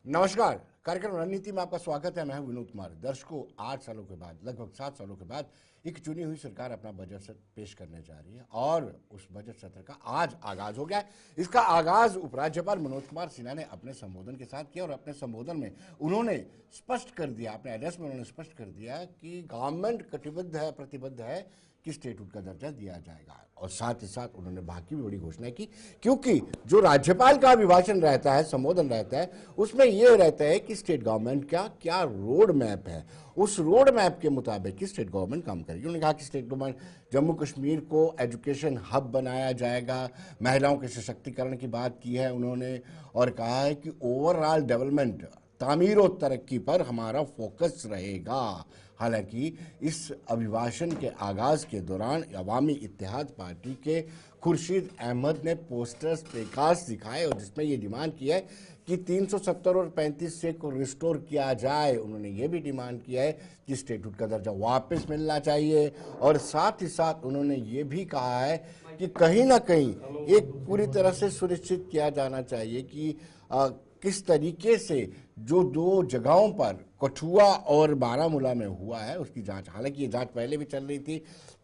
नमस्कार। कार्यक्रम रणनीति में आपका स्वागत है। मैं हूं विनोद कुमार। दर्शकों, 8 सालों के बाद, लगभग 7 सालों के बाद एक चुनी हुई सरकार अपना बजट सत्र पेश करने जा रही है और उस बजट सत्र का आज आगाज हो गया है। इसका आगाज उपराज्यपाल मनोज कुमार सिन्हा ने अपने संबोधन के साथ किया और अपने संबोधन में उन्होंने स्पष्ट कर दिया, अपने एड्रेस में उन्होंने स्पष्ट कर दिया कि गवर्नमेंट कटिबद्ध है, प्रतिबद्ध है कि स्टेटहुड का दर्जा दिया जाएगा। और साथ ही साथ उन्होंने बाकी भी बड़ी घोषणा की, क्योंकि जो राज्यपाल का अभिभाषण रहता है, संबोधन रहता है, उसमें यह रहता है कि स्टेट गवर्नमेंट का क्या रोड मैप है, उस रोड मैप के मुताबिक स्टेट गवर्नमेंट काम करेगी। उन्होंने कहा कि स्टेट गवर्नमेंट जम्मू कश्मीर को एजुकेशन हब बनाया जाएगा, महिलाओं के सशक्तिकरण की बात की है उन्होंने, और कहा है कि ओवरऑल डेवलपमेंट, तामीर और तरक्की पर हमारा फोकस रहेगा। हालांकि इस अभिभाषण के आगाज के दौरान अवामी इत्तेहाद पार्टी के खुर्शीद अहमद ने पोस्टर्स प्रकाश दिखाए और जिसमें ये डिमांड की है कि 370 और 35 से को रिस्टोर किया जाए। उन्होंने ये भी डिमांड किया है कि स्टेटहुड का दर्जा वापस मिलना चाहिए और साथ ही साथ उन्होंने ये भी कहा है कि कहीं ना कहीं एक पूरी तरह से सुनिश्चित किया जाना चाहिए कि किस तरीके से जो 2 जगहों पर कठुआ और बारामूला में हुआ है उसकी जांच, हालांकि ये जांच पहले भी चल रही थी।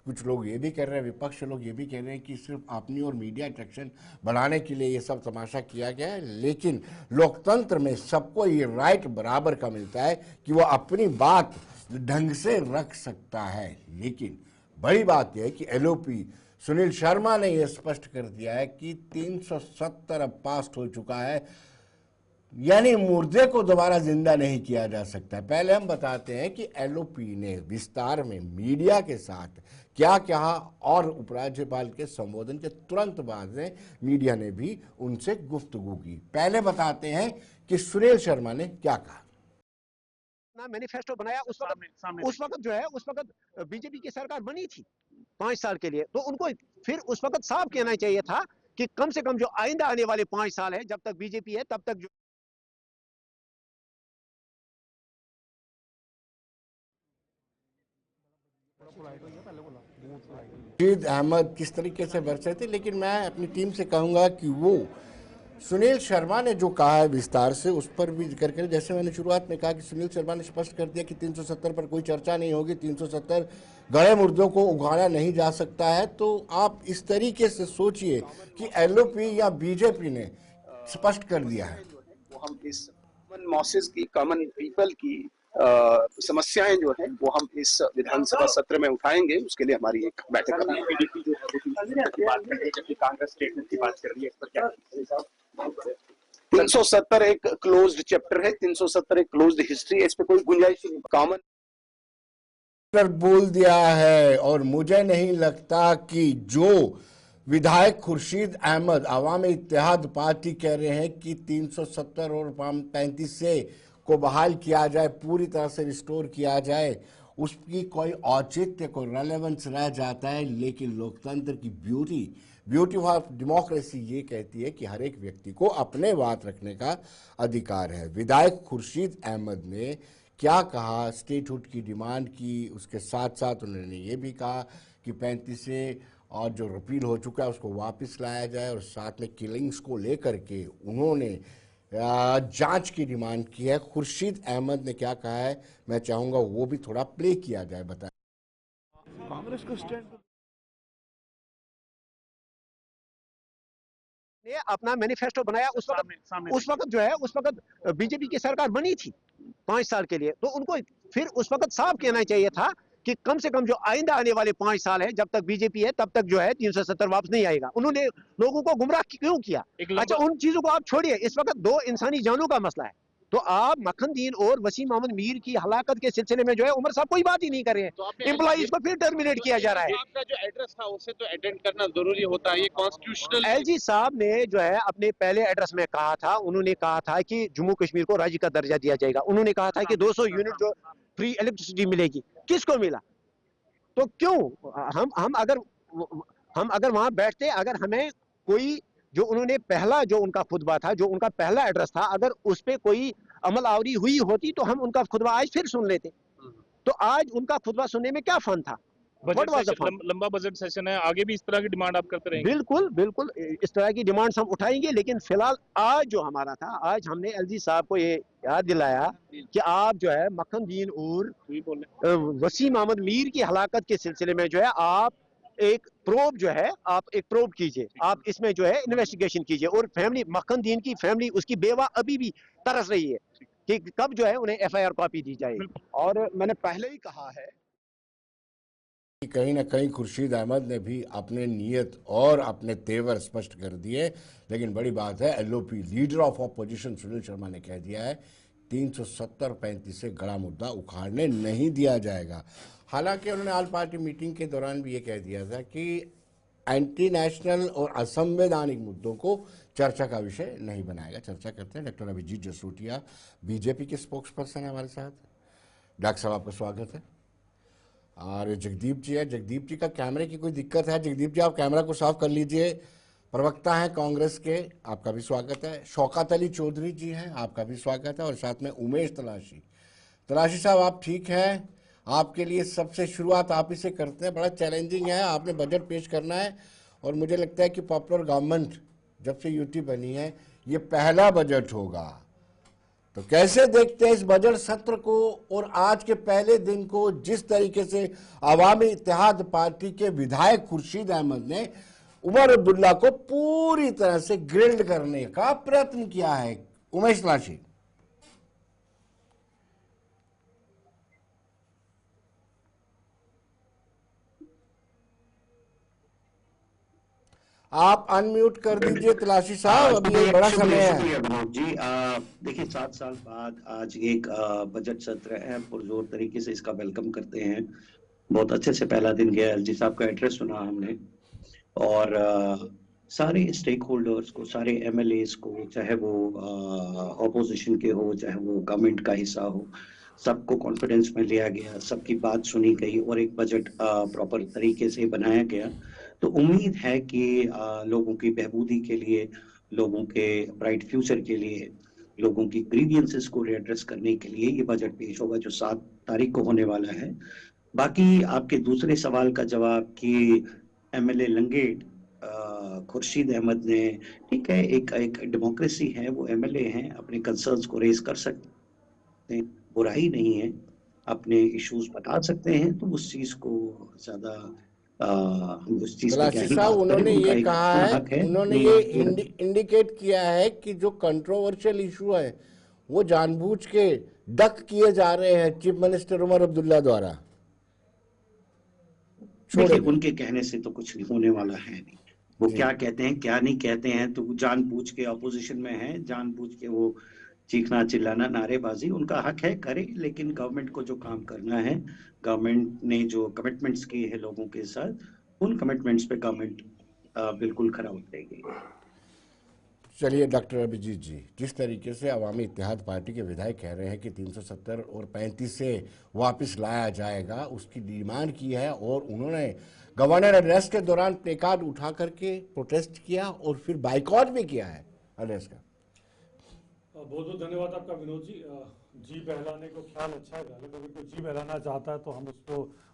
कुछ लोग ये भी कह रहे हैं, विपक्ष लोग ये भी कह रहे हैं कि सिर्फ अपनी और मीडिया अट्रैक्शन बढ़ाने के लिए ये सब तमाशा किया गया है, लेकिन लोकतंत्र में सबको ये राइट बराबर का मिलता है कि वो अपनी बात ढंग से रख सकता है। लेकिन बड़ी बात यह है कि एलओपी सुनील शर्मा ने यह स्पष्ट कर दिया है कि 370 अब पास हो चुका है, यानी मुर्दे को दोबारा जिंदा नहीं किया जा सकता। पहले हम बताते हैं कि एलओपी ने विस्तार में मीडिया के साथ क्या कहा और उपराज्यपाल के संबोधन के तुरंत बाद में मीडिया ने भी उनसे गुफ्तगू की। पहले बताते हैं कि सुनील शर्मा ने क्या कहा। ना मैनिफेस्टो बनाया उस वक्त जो है, उस वक्त बीजेपी की सरकार बनी थी 5 साल के लिए, तो उनको फिर उस वक्त साफ कहना चाहिए था कि कम से कम जो आइंदा आने वाले 5 साल है, जब तक बीजेपी है तब तक जो खुर्शीद अहमद किस तरीके से बरसे थे, लेकिन मैं अपनी टीम से कहूंगा कि वो सुनील शर्मा ने जो कहा है विस्तार से उस पर भी जिक्र करें। जैसे मैंने शुरुआत में कहा कि सुनील शर्मा ने स्पष्ट कर दिया कि 370 पर कोई चर्चा नहीं होगी, 370 गड़े मुर्दों को उगाड़ा नहीं जा सकता है। तो आप इस तरीके से सोचिए कि एलओपी या बीजेपी ने स्पष्ट कर दिया है। वो हम इस कॉमन मॉसेस की, कॉमन पीपल की समस्याएं जो हैं वो हम इस विधानसभा सत्र में उठाएंगे। उसके लिए हमारी एक बैठक करनी है। बीजेपी जो है वो बात कर रही है, जबकि कांग्रेस स्टेटमेंट की बात कर रही है। इस पर क्या 370 एक क्लोज्ड चैप्टर है, 370 एक क्लोज्ड हिस्ट्री है, इस पे कोई गुंजाइश नहीं। कॉमन बोल दिया है और मुझे नहीं लगता कि जो विधायक खुर्शीद अहमद अवामी इत्तेहाद पार्टी कह रहे हैं कि 370 और 35 से को बहाल किया जाए, पूरी तरह से रिस्टोर किया जाए, उसकी कोई औचित्य, कोई रेलेवेंस रह जाता है। लेकिन लोकतंत्र की ब्यूटी ऑफ डेमोक्रेसी ये कहती है कि हर एक व्यक्ति को अपने बात रखने का अधिकार है। विधायक खुर्शीद अहमद ने क्या कहा, स्टेटहुड की डिमांड की, उसके साथ साथ उन्होंने ये भी कहा कि 35 से और जो रिपील हो चुका है उसको वापस लाया जाए और साथ में किलिंग्स को लेकर के उन्होंने जांच की डिमांड की है। खुर्शीद अहमद ने क्या कहा है, मैं चाहूंगा वो भी थोड़ा प्ले किया जाए। बताएं। कांग्रेस को स्टैंड ने अपना मैनिफेस्टो बनाया उस वक्त जो है, उस वक्त बीजेपी की सरकार बनी थी 5 साल के लिए, तो उनको फिर उस वक्त साफ कहना चाहिए था कि कम से कम जो आइंदा आने वाले 5 साल है, जब तक बीजेपी है तब तक जो है 370 वापस नहीं आएगा। उन्होंने लोगों को गुमराह क्यों किया? अच्छा, उन चीजों को आप छोड़िए, इस वक्त 2 इंसानी जानों का मसला है, तो आप मक्खनदीन और वसीम अहमद मीर की हलाकत के सिलसिले में जो है उमर साहब कोई बात ही नहीं कर रहे हैं। तो एम्प्लॉइज को फिर टर्मिनेट किया जा रहा है। आपका जो एड्रेस था उसे तो अटेंड करना जरूरी होता है, ये कॉन्स्टिट्यूशनल। एलजी साहब ने जो है अपने पहले एड्रेस में कहा था, उन्होंने कहा था कि जम्मू कश्मीर को राज्य का दर्जा दिया जाएगा। उन्होंने कहा था कि 200 यूनिट जो फ्री इलेक्ट्रिसिटी मिलेगी, किसको मिला? तो क्यों हम अगर वहां बैठते, अगर हमें कोई जो उन्होंने पहला जो उनका खुतबा था, जो उनका पहला एड्रेस था, अगर उस पर कोई अमल आवरी हुई होती तो हम उनका खुतबा आज फिर सुन लेते। तो आज उनका खुतबा सुनने में क्या फन था? What was the fund? लंबा बजट सेशन है, आगे भी इस तरह की डिमांड आप करते रहेंगे? बिल्कुल बिल्कुल, इस तरह की डिमांड्स हम उठाएंगे, लेकिन फिलहाल आज जो हमारा था, आज हमने एलजी साहब को ये याद दिलाया कि आप जो है मक्खन दीन और वसीम अहमद मीर की हलाकत के सिलसिले में जो है आप एक प्रोब जो है, आप एक प्रोब कीजिए, आप इसमें जो है इन्वेस्टिगेशन कीजिए, और फैमिली मक्खन दीन की फैमिली, उसकी बेवा अभी भी तरस रही है कि कब जो है उन्हें एफआईआर कॉपी दी जाएगी। और मैंने पहले ही कहा है कि कहीं ना कहीं खुर्शीद अहमद ने भी अपने नीयत और अपने तेवर स्पष्ट कर दिए, लेकिन बड़ी बात है LOP leader of opposition Sunil Sharma ने कह दिया है 370-35 से गड़ा मुद्दा उखाड़ने नहीं दिया जाएगा। हालांकि उन्होंने ऑल पार्टी मीटिंग के दौरान भी ये कह दिया था कि एंटी नेशनल और असंवैधानिक मुद्दों को चर्चा का विषय नहीं बनाएगा। चर्चा करते हैं डॉक्टर अभिजीत जसूटिया, बीजेपी के स्पोक्स पर्सन है हमारे साथ। डॉक्टर साहब आपका स्वागत है। और जगदीप जी है, जगदीप जी का कैमरे की कोई दिक्कत है? जगदीप जी आप कैमरा को साफ कर लीजिए। प्रवक्ता हैं कांग्रेस के, आपका भी स्वागत है। शौकत अली चौधरी जी हैं, आपका भी स्वागत है। और साथ में उमेश तलाशी। तलाशी साहब आप ठीक हैं? आपके लिए सबसे शुरुआत आप ही से करते हैं। बड़ा चैलेंजिंग है, आपने बजट पेश करना है और मुझे लगता है कि पॉपुलर गवर्नमेंट जब से यूटी बनी है ये पहला बजट होगा, तो कैसे देखते हैं इस बजट सत्र को और आज के पहले दिन को, जिस तरीके से अवामी इत्तेहाद पार्टी के विधायक खुर्शीद अहमद ने उमर अब्दुल्ला को पूरी तरह से ग्रिल्ड करने का प्रयत्न किया है? उमेश तलाशी। आप अनम्यूट कर दीजिए तलाशी साहब, अभी ये बड़ा समय है। विनोद जी, देखिए 7 साल बाद आज एक बजट सत्र है, पुरजोर तरीके से इसका वेलकम करते हैं। बहुत अच्छे से पहला दिन गया। एलजी साहब का एड्रेस सुना हमने, और सारे स्टेक होल्डर्स को, सारे एमएलएस को, चाहे वो ऑपोजिशन के हो चाहे वो गवर्नमेंट का हिस्सा हो, सबको कॉन्फिडेंस में लिया गया, सबकी बात सुनी गई और एक बजट प्रॉपर तरीके से बनाया गया। तो उम्मीद है कि लोगों की बहबूदी के लिए, लोगों के ब्राइट फ्यूचर के लिए, लोगों की ग्रीवियंसेस को एड्रेस करने के लिए ये बजट पेश होगा जो 7 तारीख को होने वाला है। बाकी आपके दूसरे सवाल का जवाब कि एमएलए लंगेट खुर्शीद अहमद ने, ठीक है, एक डेमोक्रेसी है, वो एमएलए हैं, अपने कंसर्न्स को रेज कर सकते हैं, बुराई नहीं है, अपने इश्यूज बता सकते हैं। तो उस चीज को ज्यादा उस चीज को क्या ही बात करें, उन्होंने ये कहा है, उन्होंने ये इंडिकेट किया है कि जो कंट्रोवर्शियल इशू है वो जानबूझ के डक किए जा रहे हैं चीफ मिनिस्टर उमर अब्दुल्ला द्वारा। देखिए, उनके कहने से तो कुछ होने वाला है नहीं। वो क्या कहते हैं क्या नहीं कहते हैं, तो जानबूझ के अपोजिशन में है, जानबूझ के वो चीखना चिल्लाना नारेबाजी उनका हक है, करे। लेकिन गवर्नमेंट को जो काम करना है, गवर्नमेंट ने जो कमिटमेंट्स किए हैं लोगों के साथ, उन कमिटमेंट्स पे गवर्नमेंट बिल्कुल खरा उतरेगी। चलिए डॉक्टर अभिजीत जी, जिस तरीके से अवामी इत्तेहाद पार्टी के विधायक कह रहे हैं कि 370 और 35 से वापस लाया जाएगा, उसकी डिमांड की है, और उन्होंने गवर्नर एड्रेस के दौरान प्लेकार्ड उठा करके प्रोटेस्ट किया और फिर बाइकआउट भी किया है एड्रेस का। बहुत बहुत धन्यवाद आपका विनोद जी। जी बहलाने को ख्याल अच्छा है, अगर कोई जी बहलाना चाहता है तो हम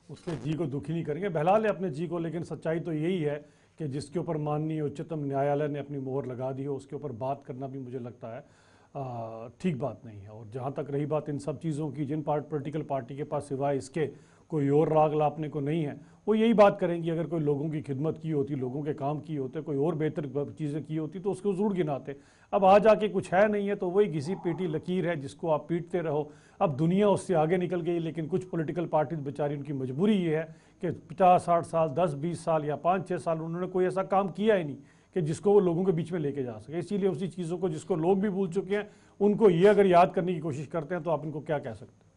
उसके जी को दुखी नहीं करेंगे, बहला ले अपने जी को। लेकिन सच्चाई तो यही है कि जिसके ऊपर माननीय उच्चतम न्यायालय ने अपनी मोहर लगा दी हो, उसके ऊपर बात करना भी मुझे लगता है ठीक बात नहीं है। और जहाँ तक रही बात इन सब चीज़ों की, जिन पॉलिटिकल पार्टी के पास सिवाय इसके कोई और राग लापने को नहीं है, वो यही बात करेंगी। अगर कोई लोगों की खिदमत की होती, लोगों के काम किए होते, कोई और बेहतर चीज़ें की होती तो उसको ज़रूर गिनाते। अब आ जाके कुछ है नहीं है तो वही घिसी पीटी लकीर है जिसको आप पीटते रहो। अब दुनिया उससे आगे निकल गई, लेकिन कुछ पॉलिटिकल पार्टी बेचारी, उनकी मजबूरी ये है कि 50-60 साल, 10-20 साल या 5-6 साल उन्होंने कोई ऐसा काम किया ही नहीं कि जिसको वो लोगों के बीच में लेके जा सके। इसीलिए उसी चीज़ों को जिसको लोग भी भूल चुके हैं, उनको ये अगर याद करने की कोशिश करते हैं तो आप इनको क्या कह सकते हैं?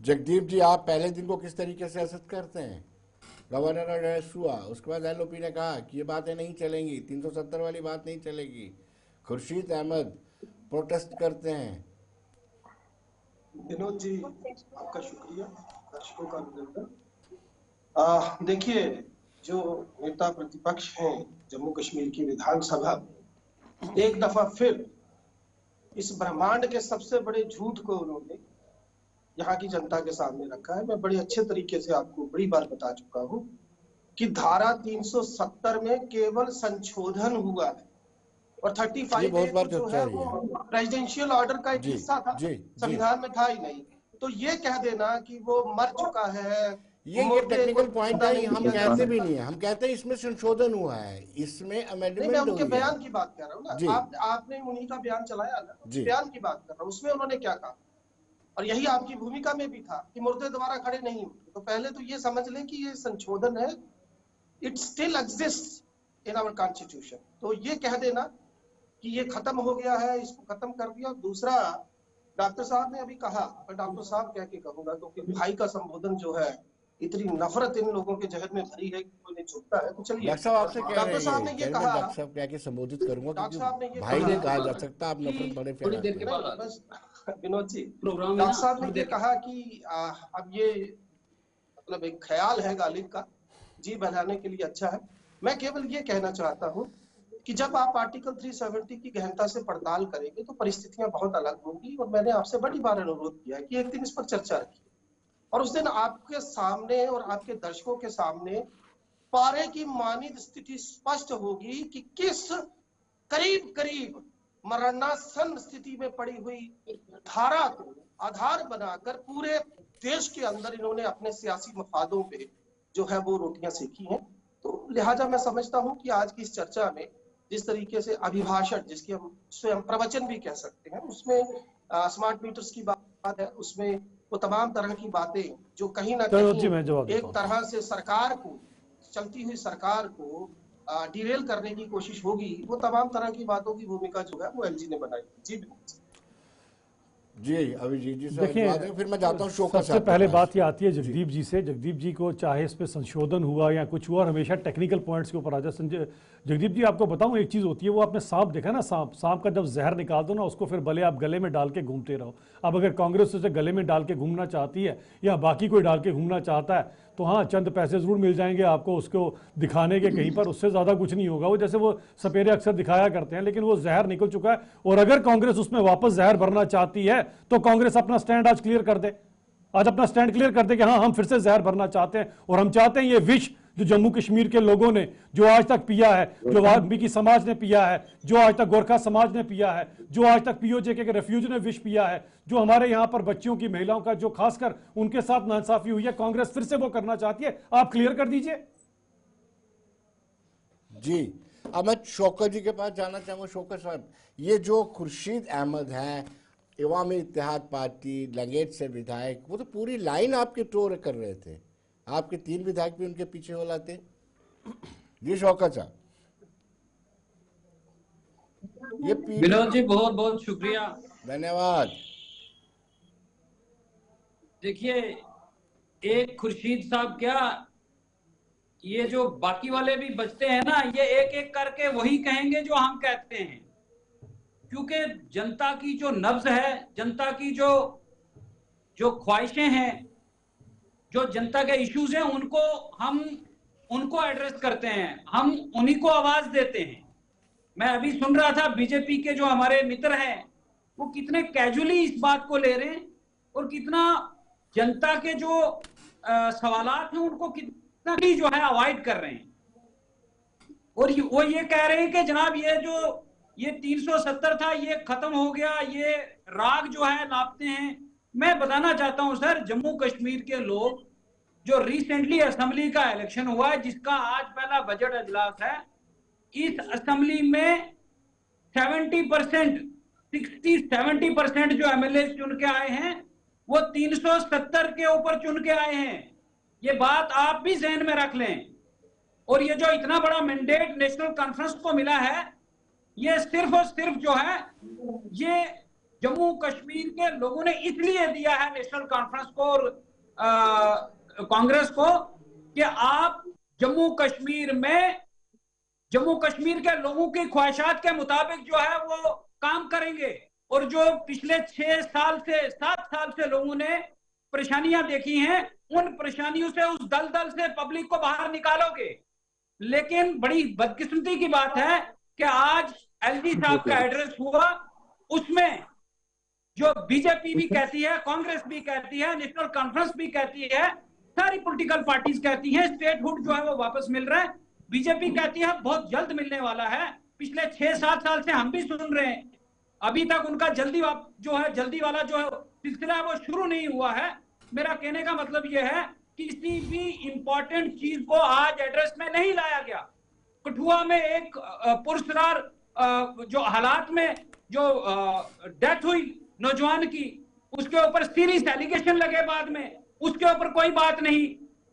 जगदीप जी, आप पहले दिन को किस तरीके से असर करते हैं? गवर्नर एड्रेस हुआ, उसके बाद एलओपी ने कहा कि ये बातें नहीं चलेंगी, 370 वाली बात नहीं चलेगी, खुर्शीद अहमद प्रोटेस्ट करते हैं। विनोद जी, आपका शुक्रिया, दर्शकों का अभिनंदन। देखिए, जो नेता प्रतिपक्ष हैं जम्मू कश्मीर की विधानसभा में, एक दफा फिर इस ब्रह्मांड के सबसे बड़े झूठ को उन्होंने यहाँ की जनता के सामने रखा है। मैं बड़े अच्छे तरीके से आपको बड़ी बार बता चुका हूँ कि धारा 370 में केवल संशोधन हुआ है और 35A को जो है वो प्रेसिडेंशियल ऑर्डर का एक हिस्सा था, संविधान में था ही नहीं। तो ये कह देना कि वो मर चुका है, ये टेक्निकल पॉइंट है, हम कहते भी नहीं है, हम कहते हैं इसमें संशोधन हुआ है, इसमें अमेंडमेंट मैं हुई उनके है। बयान की बात कर रहा हूँ ना, आपने उन्हीं का बयान चलाया ना, बयान की बात कर रहा हूँ, उसमें उन्होंने क्या कहा और यही आपकी भूमिका में भी था कि मुर्दे दोबारा खड़े नहीं हुए। तो पहले तो ये समझ लें कि ये संशोधन है, it still exist in our constitution. तो ये कह देना कि ये खत्म हो गया है, इसको खत्म कर दिया। दूसरा, डॉक्टर साहब ने अभी कहा, मैं डॉक्टर साहब कह के कहूंगा क्योंकि भाई का संबोधन जो है, इतनी नफरत इन लोगों के जहन में भरी है कि कोई नहीं चुपता है। तो चलिए, डॉक्टर साहब आपसे डॉक्टर साहब ने ये कहा, डॉक्टर साहब क्या संबोधित करूंगा, डॉक्टर साहब ने ये भाई ने कहा जा सकता, आप नफरत बड़े फैलाते हैं। बस विनोद जी, डॉक्टर साहब ने ये कहा कि अब ये मतलब एक ख्याल है गालिब का, जी बहलाने के लिए अच्छा है। मैं केवल ये कहना चाहता हूँ कि जब आप आर्टिकल 370 की गहनता से पड़ताल करेंगे तो परिस्थितियां बहुत अलग होंगी। और मैंने आपसे बड़ी बार अनुरोध किया है कि एक दिन इस पर चर्चा रखिए और उस दिन आपके सामने और आपके दर्शकों के सामने पारे की मानिद स्थिति स्पष्ट होगी कि किस करीब करीब मरणासन स्थिति में पड़ी हुई धारा को आधार बनाकर पूरे देश के अंदर इन्होंने अपने सियासी मफादों पे जो है वो रोटियां सेकी हैं। तो लिहाजा मैं समझता हूं कि आज की इस चर्चा में जिस तरीके से अभिभाषण, जिसकी हम स्वयं प्रवचन भी कह सकते हैं, उसमें स्मार्ट मीटर्स की बात है, उसमें वो तमाम तरह की बातें जो कहीं ना कहीं एक तरह से सरकार को, चलती हुई सरकार को डिरेल करने की कोशिश होगी, वो तमाम तरह की बातों की भूमिका जो है वो एलजी ने बनाई। जी अभिजीत जी, देखिए, फिर मैं जाता हूँ शो का। सबसे पहले बात ये आती है जगदीप जी से। जगदीप जी को चाहे इस पे संशोधन हुआ या कुछ हुआ, और हमेशा टेक्निकल पॉइंट्स के ऊपर आ जाए। जगदीप जी, आपको बताऊं एक चीज़ होती है, वो आपने सांप देखा ना, सांप का जब जहर निकाल दो ना, उसको फिर भले आप गले में डाल के घूमते रहो। अब अगर कांग्रेस उसे गले में डाल के घूमना चाहती है या बाकी कोई डाल के घूमना चाहता है तो हाँ, चंद पैसे जरूर मिल जाएंगे आपको उसको दिखाने के कहीं पर, उससे ज़्यादा कुछ नहीं होगा। वो जैसे वो सपेरे अक्सर दिखाया करते हैं, लेकिन वो जहर निकल चुका है। और अगर कांग्रेस उसमें वापस जहर भरना चाहती है तो कांग्रेस अपना स्टैंड आज क्लियर कर दे, आज अपना स्टैंड क्लियर कर दे कि हाँ, हम फिर से जहर भरना चाहते हैं और हम चाहते हैं ये विष जो जम्मू कश्मीर के लोगों ने जो आज तक पिया है, जो वाल्मीकि समाज ने पिया है, जो आज तक गोरखा समाज ने पिया है, जो आज तक पीओजे के रेफ्यूज ने विष पिया है, जो हमारे यहाँ पर बच्चियों की, महिलाओं का जो खासकर उनके साथ नाइंसाफी हुई है, कांग्रेस फिर से वो करना चाहती है। आप क्लियर कर दीजिए। जी, अब मैं शौकत जी के पास जाना चाहूंगा। शौकत साहब, ये जो खुर्शीद अहमद हैं, अवामी इत्तेहाद पार्टी लंगेट से विधायक, वो तो पूरी लाइन आपके टोर कर रहे थे, आपके 3 विधायक भी उनके पीछे हो लाते। जी शौकत साहब। ये विनोद जी बहुत बहुत शुक्रिया, धन्यवाद। देखिए, एक खुर्शीद साहब क्या, ये जो बाकी वाले भी बचते हैं ना, ये एक एक करके वही कहेंगे जो हम कहते हैं, क्योंकि जनता की जो नब्ज है, जनता की जो ख्वाहिशें हैं, जो जनता के इश्यूज हैं, उनको एड्रेस करते हैं, हम उन्हीं को आवाज देते हैं। मैं अभी सुन रहा था बीजेपी के जो हमारे मित्र हैं वो कितने कैजुअली इस बात को ले रहे हैं और कितना जनता के जो सवालात हैं उनको कितना ही जो है अवॉइड कर रहे हैं। और वो ये कह रहे हैं कि जनाब ये 370 था, ये खत्म हो गया, ये राग जो है लापते हैं। मैं बताना चाहता हूं सर, जम्मू कश्मीर के लोग, जो रिसेंटली असेंबली का इलेक्शन हुआ है, जिसका आज पहला बजट अजलास है, इस असेंबली में 70% जो एमएलए चुन के आए हैं वो 370 के ऊपर चुन के आए हैं। ये बात आप भी ज़हन में रख लें। और ये जो इतना बड़ा मैंडेट नेशनल कॉन्फ्रेंस को मिला है, ये सिर्फ और सिर्फ जो है ये जम्मू कश्मीर के लोगों ने इसलिए दिया है नेशनल कॉन्फ्रेंस को और कांग्रेस को कि आप जम्मू कश्मीर के लोगों की ख्वाहिशात के मुताबिक जो है वो काम करेंगे। और जो पिछले 7 साल से लोगों ने परेशानियां देखी हैं, उन परेशानियों से, उस दलदल से पब्लिक को बाहर निकालोगे। लेकिन बड़ी बदकिस्मती की बात है कि आज एलजी साहब का एड्रेस हुआ, उसमें जो बीजेपी भी कहती है, कांग्रेस भी कहती है, नेशनल कॉन्फ्रेंस भी कहती है, सारी पॉलिटिकल पार्टीज कहती हैं स्टेटहुड जो है वो वापस मिल रहा है। बीजेपी कहती है बहुत जल्द मिलने वाला है। पिछले 6-7 साल से हम भी सुन रहे हैं, अभी तक उनका जल्दी वाला जो है सिलसिला वो शुरू नहीं हुआ है। मेरा कहने का मतलब यह है कि किसी भी इंपॉर्टेंट चीज को आज एड्रेस में नहीं लाया गया। कठुआ में एक पुरस्कार जो हालात में जो डेथ हुई नौजवान की, उसके ऊपर सीरियस एलिगेशन लगे, बाद में उसके ऊपर कोई बात नहीं।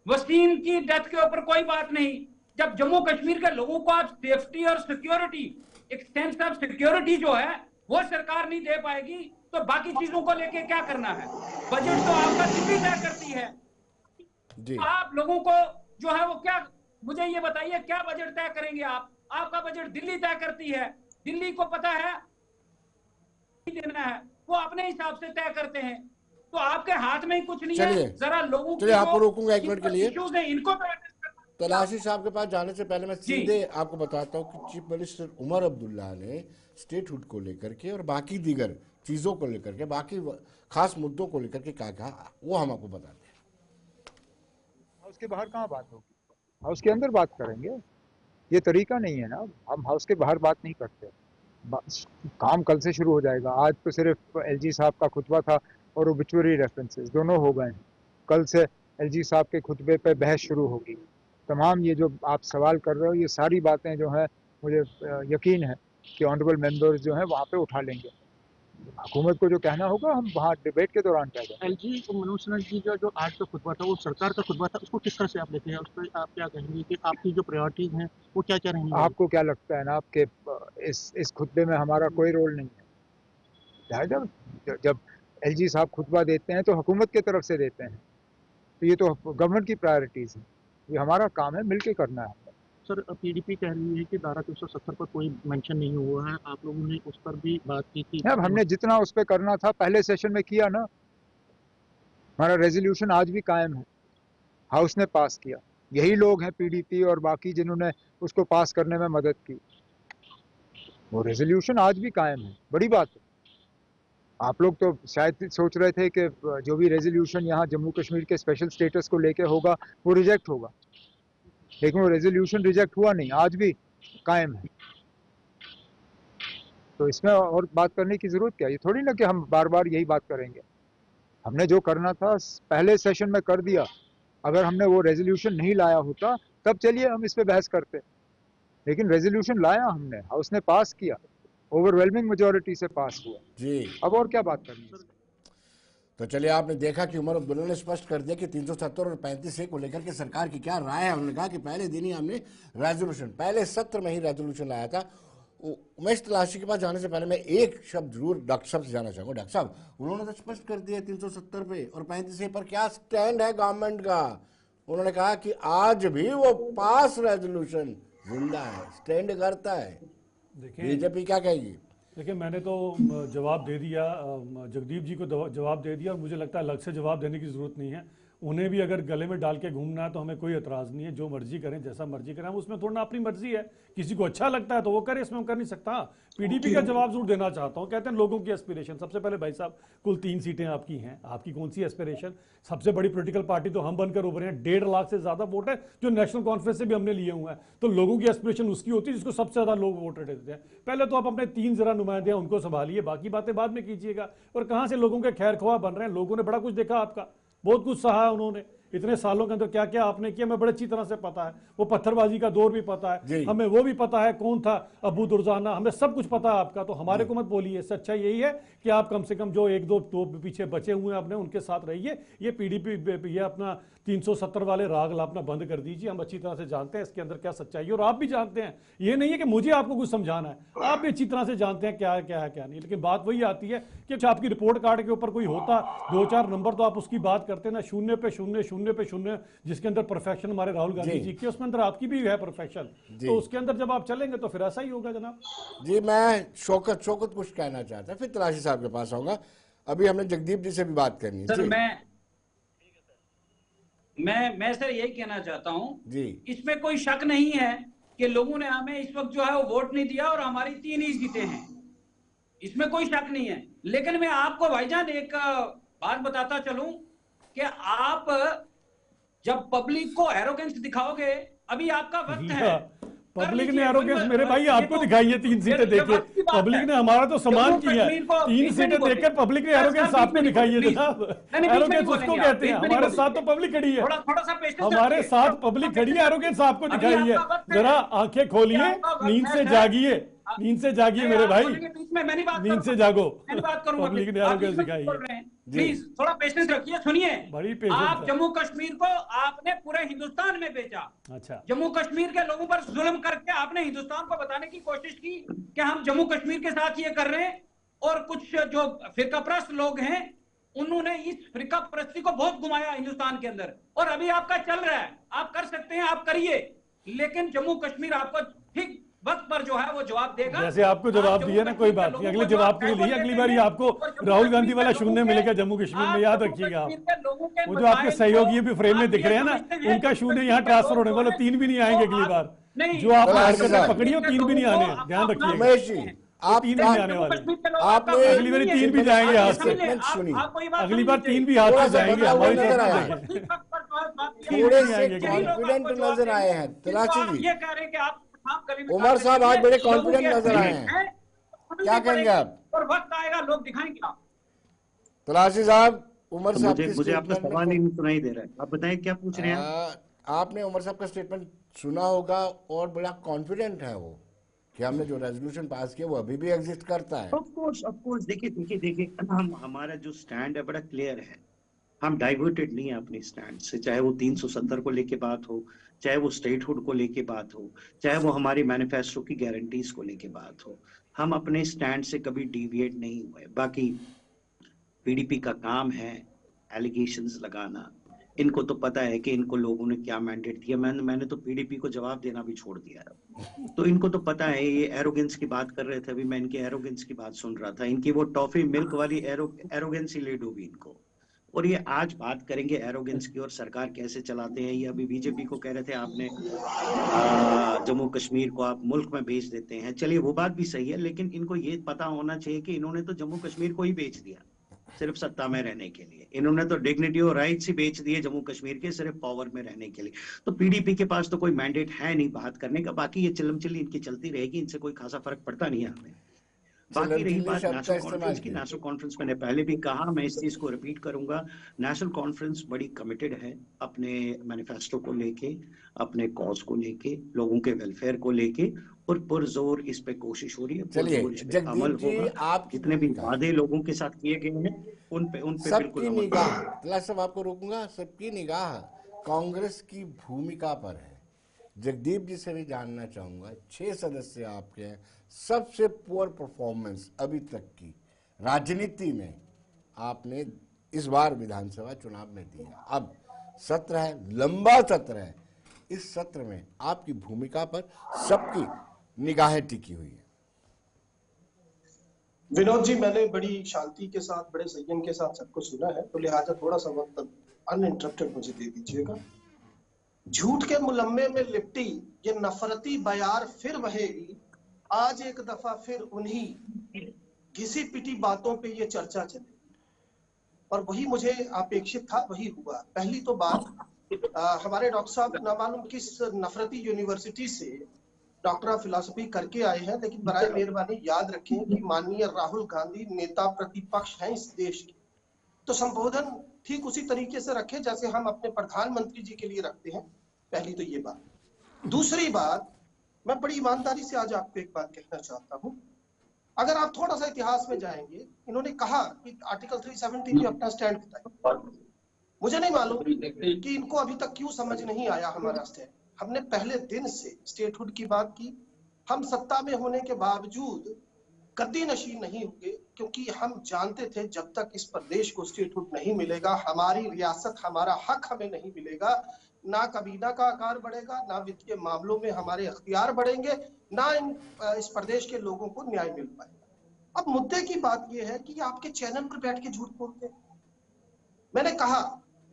वसीम की डेथ के ऊपर कोई बात नहीं। जब जम्मू कश्मीर के लोगों को आप सेफ्टी और सिक्योरिटी, एक सेंस ऑफ सिक्योरिटी जो है वो सरकार नहीं दे पाएगी, तो बाकी चीजों को लेके क्या करना है? बजट तो आपका दिल्ली तय करती है जी। आप लोगों को जो है वो क्या, मुझे ये बताइए, क्या बजट तय करेंगे आप? आपका बजट दिल्ली तय करती है। दिल्ली को पता है देना है, वो अपने हिसाब से तय करते हैं, तो आपके हाथ में ही कुछ नहीं है। जरा लोगों चलिए आपको रोकूंगा 1 मिनट के लिए। इनको तलाशी साहब के पास जाने से पहले मैं सीधे आपको बताता हूँ कि चीफ मिनिस्टर उमर अब्दुल्ला ने स्टेटहुड को लेकर के और बाकी दीगर चीजों को लेकर के, बाकी खास मुद्दों को लेकर के क्या कहा, वो हम आपको बताते हैं। हाउस के बाहर कहाँ बात होगी, हाउस के अंदर बात करेंगे। ये तरीका नहीं है ना, हम हाउस के बाहर बात नहीं करते। काम कल से शुरू हो जाएगा। आज तो सिर्फ एलजी साहब का खुतबा था और ओबिचुअरी रेफरेंसेस दोनों हो गए। कल से एलजी साहब के खुतबे पे बहस शुरू होगी। तमाम ये जो आप सवाल कर रहे हो, ये सारी बातें जो है मुझे यकीन है कि ऑनरेबल मेंबर्स जो हैं वहाँ पे उठा लेंगे। हुकूमत को जो कहना होगा हम वहाँ डिबेट के दौरान कह देंगे। एलजी मनोज सिन्हा जी का जो आज का खुतबा था वो सरकार का खुतबा था, उसको किस तरह से आप लेते हैं? उस पर आप क्या कहेंगे कि आपकी जो प्रायोरिटीज हैं वो क्या क्या रहेंगी? आपको क्या लगता है ना आपके इस खुतबे में हमारा कोई रोल नहीं है? जब एलजी साहब खुतबा देते हैं तो हुकूमत की तरफ से देते हैं, तो ये तो गवर्नमेंट की प्रायोरिटीज है, ये हमारा काम है, मिलके करना है। सर पीडीपी कह रही है कि धारा 370 पर कोई मेंशन नहीं हुआ है, आप लोगों ने उस पर भी बात की थी? अब हमने जितना उस पर करना था पहले सेशन में किया ना। हमारा रेजोल्यूशन आज भी कायम है, हाउस ने पास किया। यही लोग हैं पीडीपी और बाकी जिन्होंने उसको पास करने में मदद की। वो रेजोल्यूशन आज भी कायम है, बड़ी बात है। आप लोग तो शायद सोच रहे थे कि जो भी रेजोल्यूशन यहाँ जम्मू कश्मीर के स्पेशल स्टेटस को लेके होगा वो रिजेक्ट होगा, लेकिन वो रेजोल्यूशन रिजेक्ट हुआ नहीं, आज भी कायम है। तो इसमें और बात करने की जरूरत क्या है? ये थोड़ी ना कि हम बार बार यही बात करेंगे। हमने जो करना था पहले सेशन में कर दिया। अगर हमने वो रेजोल्यूशन नहीं लाया होता तब चलिए हम इस पे बहस करते, लेकिन रेजोल्यूशन लाया हमने, हाउस ने पास किया, ओवरवेलमिंग मेजॉरिटी से पास हुआ जी। अब और क्या बात करनी है? तो चलिए आपने देखा कि उमर अब्दुल्ला ने स्पष्ट कर दिया कि 370 और 35A को लेकर के सरकार की क्या राय है। उन्होंने कहा कि पहले दिन ही हमने रेजोल्यूशन, पहले सत्र में ही रेजोल्यूशन लाया था। उमेश तलाशी के पास जाने से पहले मैं एक शब्द जरूर डॉक्टर साहब से जाना चाहूँगा। डॉक्टर साहब, उन्होंने तो स्पष्ट कर दिया 370 पे और 35A पर क्या स्टैंड है गवर्नमेंट का। उन्होंने कहा कि आज भी वो पास रेजोल्यूशन जिंदा है, स्टैंड करता है। बीजेपी क्या कहेगी? देखिए, मैंने तो जवाब दे दिया, जगदीप जी को जवाब दे दिया, और मुझे लगता है अलग से जवाब देने की ज़रूरत नहीं है। उन्हें भी अगर गले में डाल के घूमना है तो हमें कोई एतराज़ नहीं है, जो मर्जी करें, जैसा मर्जी करें। हम उसमें थोड़ा अपनी मर्जी है, किसी को अच्छा लगता है तो वो करे, इसमें हम कर नहीं सकता। पीडीपी का जवाब जरूर देना चाहता हूँ। कहते हैं लोगों की एस्पिरेशन। सबसे पहले भाई साहब, कुल 3 सीटें आपकी हैं, आपकी कौन सी एस्पिरेशन? सबसे बड़ी पॉलिटिकल पार्टी तो हम बनकर उभरे हैं, 1.5 लाख से ज़्यादा वोट है जो नेशनल कॉन्फ्रेंस से भी हमने लिए हुए हैं। तो लोगों की एस्पिरेशन उसकी होती है जिसको सबसे ज़्यादा लोग वोट देते हैं। पहले तो आप अपने 3 जरा नुमाइंदे उनको संभालिए, बाकी बातें बाद में कीजिएगा। और कहाँ से लोगों के खैर ख्वाह बन रहे हैं? लोगों ने बड़ा कुछ देखा, आपका बहुत कुछ सहा है उन्होंने। इतने सालों के अंदर क्या क्या आपने किया, मैं बड़े अच्छी तरह से पता है। वो पत्थरबाजी का दौर भी पता है हमें, वो भी पता है कौन था अबू दुर्जाना, हमें सब कुछ पता है आपका। तो हमारे को मत बोलिए। सच्चाई यही है कि आप कम से कम जो 1-2 पीछे बचे हुए हैं अपने, उनके साथ रहिए। ये पीडीपी, ये अपना 370 वाले राग लापना बंद कर दीजिए। हम अच्छी तरह से जानते हैं इसके अंदर क्या सच्चाई है, और आप भी जानते हैं। ये नहीं है कि मुझे आपको कुछ समझाना है, आप भी अच्छी तरह से जानते हैं क्या है क्या है क्या नहीं। लेकिन बात वही आती है कि आपकी रिपोर्ट कार्ड के ऊपर कोई होता 2-4 नंबर तो आप उसकी बात करते ना, 0 पे 0, 0 पे 0, जिसके अंदर परफेक्शन हमारे राहुल गांधी जी की, उसमें अंदर आपकी भी है परफेक्शन। तो उसके अंदर जब आप चलेंगे तो फिर ऐसा ही होगा जनाब जी। मैं शौकत कुछ कहना चाहता है, फिर तलाशी साहब के पास आऊंगा। अभी हमने जगदीप जी से भी बात करनी है। सर मैं सर यही कहना चाहता हूँ जी, इसमें कोई शक नहीं है कि लोगों ने हमें इस वक्त जो है वो वोट नहीं दिया और हमारी 3 ही सीटें हैं। इसमें कोई शक नहीं है। लेकिन मैं आपको भाईजान एक बात बताता चलूं कि आप जब पब्लिक को एरोगेंस दिखाओगे, अभी आपका वक्त है। पब्लिक ने एरोगेंस मेरे भाई आपको दिखाई है 3 सीटें देके। पब्लिक ने हमारा तो सम्मान किया है, 3 सीटें देकर पब्लिक ने एरोगेंस आपको दिखाई है जनाब। एरोगेंस उसको कहते हैं। हमारे साथ तो पब्लिक खड़ी है, हमारे साथ पब्लिक खड़ी है, एरोगेंस आपको दिखाई है। जरा आंखें खोलिए, नींद से जागिए, नींद से जागिए मेरे भाई, नींद से जागो। पब्लिक ने एरोगेंस दिखाई है। प्लीज थोड़ा पेशेंस रखिए, सुनिए। बड़ी आप जम्मू कश्मीर को आपने पूरे हिंदुस्तान में बेचा। अच्छा, जम्मू कश्मीर के लोगों पर जुल्म करके आपने हिंदुस्तान को बताने की कोशिश की कि हम जम्मू कश्मीर के साथ ये कर रहे हैं, और कुछ जो फिरकाप्रस्त लोग हैं उन्होंने इस फिरका परस्ती को बहुत घुमाया हिंदुस्तान के अंदर। और अभी आपका चल रहा है, आप कर सकते हैं, आप करिए, लेकिन जम्मू कश्मीर आपको ठीक वक्त पर जो है वो जवाब देगा। जैसे आपको जवाब दिया ना, कोई बात नहीं, अगले जवाब के लिए अगली बार आपको राहुल गांधी वाला शून्य मिलेगा जम्मू कश्मीर में, याद रखिएगा आप। वो जो आपके सहयोगी भी फ्रेम में दिख रहे हैं ना, उनका शून्य यहाँ ट्रांसफर होने वाला, 3 भी नहीं आएंगे अगली बार। जो आप हरकतें पकड़ी हो 3 भी नहीं आने, ध्यान रखिएगा। उमेश जी, आप 3 नहीं आने वाले, आपने अगली बार 3 भी जाएंगे हाथ से, अगली बार 3 भी हाथ से जाएंगे। हमारी थोड़े से कॉन्फिडेंट नजर आए हैं तलाशी जी। ये कह रहे हैं कि आप उमर साहब आज बड़े कॉन्फिडेंट नजर आए हैं, क्या कहेंगे आप? और वक्त आएगा लोग दिखाएंगे आप। तलाशी साहब, उमर साहब मुझे आपका सवाल नहीं सुनाई दे रहा है, आप बताएं क्या पूछ रहे हैं? आपने उमर साहब का स्टेटमेंट सुना होगा और बड़ा कॉन्फिडेंट है वो कि हमने जो रेजोल्यूशन पास किया वो अभी भी एग्जिस्ट करता है। ऑफ कोर्स देखिए हमारा जो स्टैंड है बड़ा क्लियर है। हम डाइवर्टेड नहीं है अपने स्टैंड से, चाहे वो 370 को लेके बात हो, चाहे वो स्टेटहुड को लेके बात हो, चाहे वो हमारी मैनिफेस्टो की गारंटीज को लेके बात हो। हम अपने स्टैंड से कभी डिविएट नहीं हुए। बाकी पीडीपी का काम है एलिगेशंस लगाना। इनको तो पता है कि इनको लोगों ने क्या मैंडेट दिया। मैंने तो पीडीपी को जवाब देना भी छोड़ दिया है। तो इनको तो पता है, ये एरोगेंस की बात कर रहे थे, अभी मैं इनके एरोगेंस की बात सुन रहा था। इनकी वो टॉफी मिल्क वाली एरोगेंस ही लेट होगी इनको। और ये आज बात करेंगे एरोगेंस की और सरकार कैसे चलाते हैं। ये अभी बीजेपी को कह रहे थे आपने जम्मू कश्मीर को आप मुल्क में बेच देते हैं। चलिए वो बात भी सही है, लेकिन इनको ये पता होना चाहिए कि इन्होंने तो जम्मू कश्मीर को ही बेच दिया सिर्फ सत्ता में रहने के लिए। इन्होंने तो डिग्निटी और राइट्स ही बेच दिए जम्मू कश्मीर के सिर्फ पावर में रहने के लिए। तो पीडीपी के पास तो कोई मैंडेट है नहीं बात करने का। बाकी ये चिल्लम-चिल्ली इनकी चलती रहेगी, इनसे कोई खासा फर्क पड़ता नहीं है हमें। बाकी रही बात नेशनल कॉन्फ्रेंस की, नेशनल कॉन्फ्रेंस मैंने पहले भी कहा, मैं इस चीज को रिपीट करूंगा। नेशनल कॉन्फ्रेंस बड़ी कमिटेड है अपने मैनिफेस्टो को लेके, अपने कॉज को लेके, लोगों के वेलफेयर को लेके, और पुरजोर इस पे कोशिश हो रही है। चलिए अमल होगा। आप जितने भी वादे लोगों के साथ किए गए हैं उन पे बिल्कुल सबकी निगाह, तलाश साहब आपको रोकूंगा, सबकी निगाह कांग्रेस की भूमिका पर है। जगदीप जी से भी जानना चाहूंगा, 6 सदस्य आपके हैं, सबसे पुअर परफॉर्मेंस अभी तक की राजनीति में आपने इस बार विधानसभा चुनाव में दी है। अब सत्र है, लंबा सत्र है, इस सत्र में आपकी भूमिका पर सबकी निगाहें टिकी हुई है। विनोद जी, मैंने बड़ी शांति के साथ, बड़े संयम के साथ सबको सुना है, तो लिहाजा थोड़ा सा वक्त अनइंटरप्टेड मुझे दे दीजिएगा। झूठ के मुलम्मे में लिपटी ये नफरती बयार फिर बहेगी, आज एक दफा फिर उन्हीं घिसी पिटी बातों पे ये चर्चा चली, और वही मुझे अपेक्षित था, वही हुआ। पहली तो बात, हमारे डॉक्टर साहब ना मालूम किस नफरती यूनिवर्सिटी से डॉक्टर ऑफ फिलॉसफी करके आए हैं, लेकिन बराए मेहरबानी याद रखें कि माननीय राहुल गांधी नेता प्रतिपक्ष हैं इस देश के, तो संबोधन ठीक उसी तरीके से रखें जैसे हम अपने प्रधानमंत्री जी के लिए रखते हैं। पहली तो ये बात। दूसरी बात, मैं बड़ी ईमानदारी से आज आपको एक बात कहना चाहता हूं। अगर आप थोड़ा सा इतिहास में जाएंगे, इन्होंने कहा कि आर्टिकल 370 में अपना स्टैंड बताया। मुझे नहीं मालूम कि इनको अभी तक क्यों समझ नहीं आया हमारा स्टैंड। हमने पहले दिन से स्टेटहुड की बात की। हम सत्ता में होने के बावजूद गद्दी नशीन नहीं हुए, क्योंकि हम जानते थे जब तक इस प्रदेश को स्टेटहुड नहीं मिलेगा, हमारी रियासत, हमारा हक हमें नहीं मिलेगा, ना कबीना का आकार बढ़ेगा, ना वित्तीय मामलों में हमारे अख्तियार बढ़ेंगे, ना इस प्रदेश के लोगों को न्याय मिल पाएगा। अब मुद्दे की बात यह है कि आपके चैनल पर बैठ के झूठ बोलते हैं। मैंने कहा,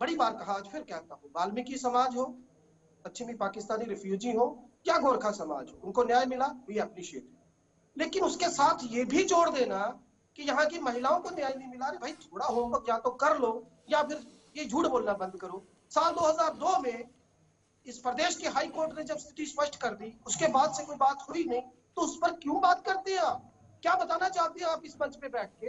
बड़ी बार कहा, आज फिर कहता हूँ, वाल्मीकि समाज हो, पश्चिमी पाकिस्तानी रिफ्यूजी हो, या गोरखा समाज हो, उनको न्याय मिला, वी एप्रिशिएट। लेकिन उसके साथ ये भी जोड़ देना कि यहाँ की महिलाओं को न्याय नहीं मिला। अरे भाई थोड़ा होमवर्क या तो कर लो या फिर ये झूठ बोलना बंद करो। साल 2002 में इस प्रदेश की हाई कोर्ट ने जब स्थिति स्पष्ट कर दी, उसके बाद से कोई बात हुई नहीं, तो उस पर क्यों बात करते हैं आप? क्या बताना चाहते हैं आप इस मंच पे बैठ के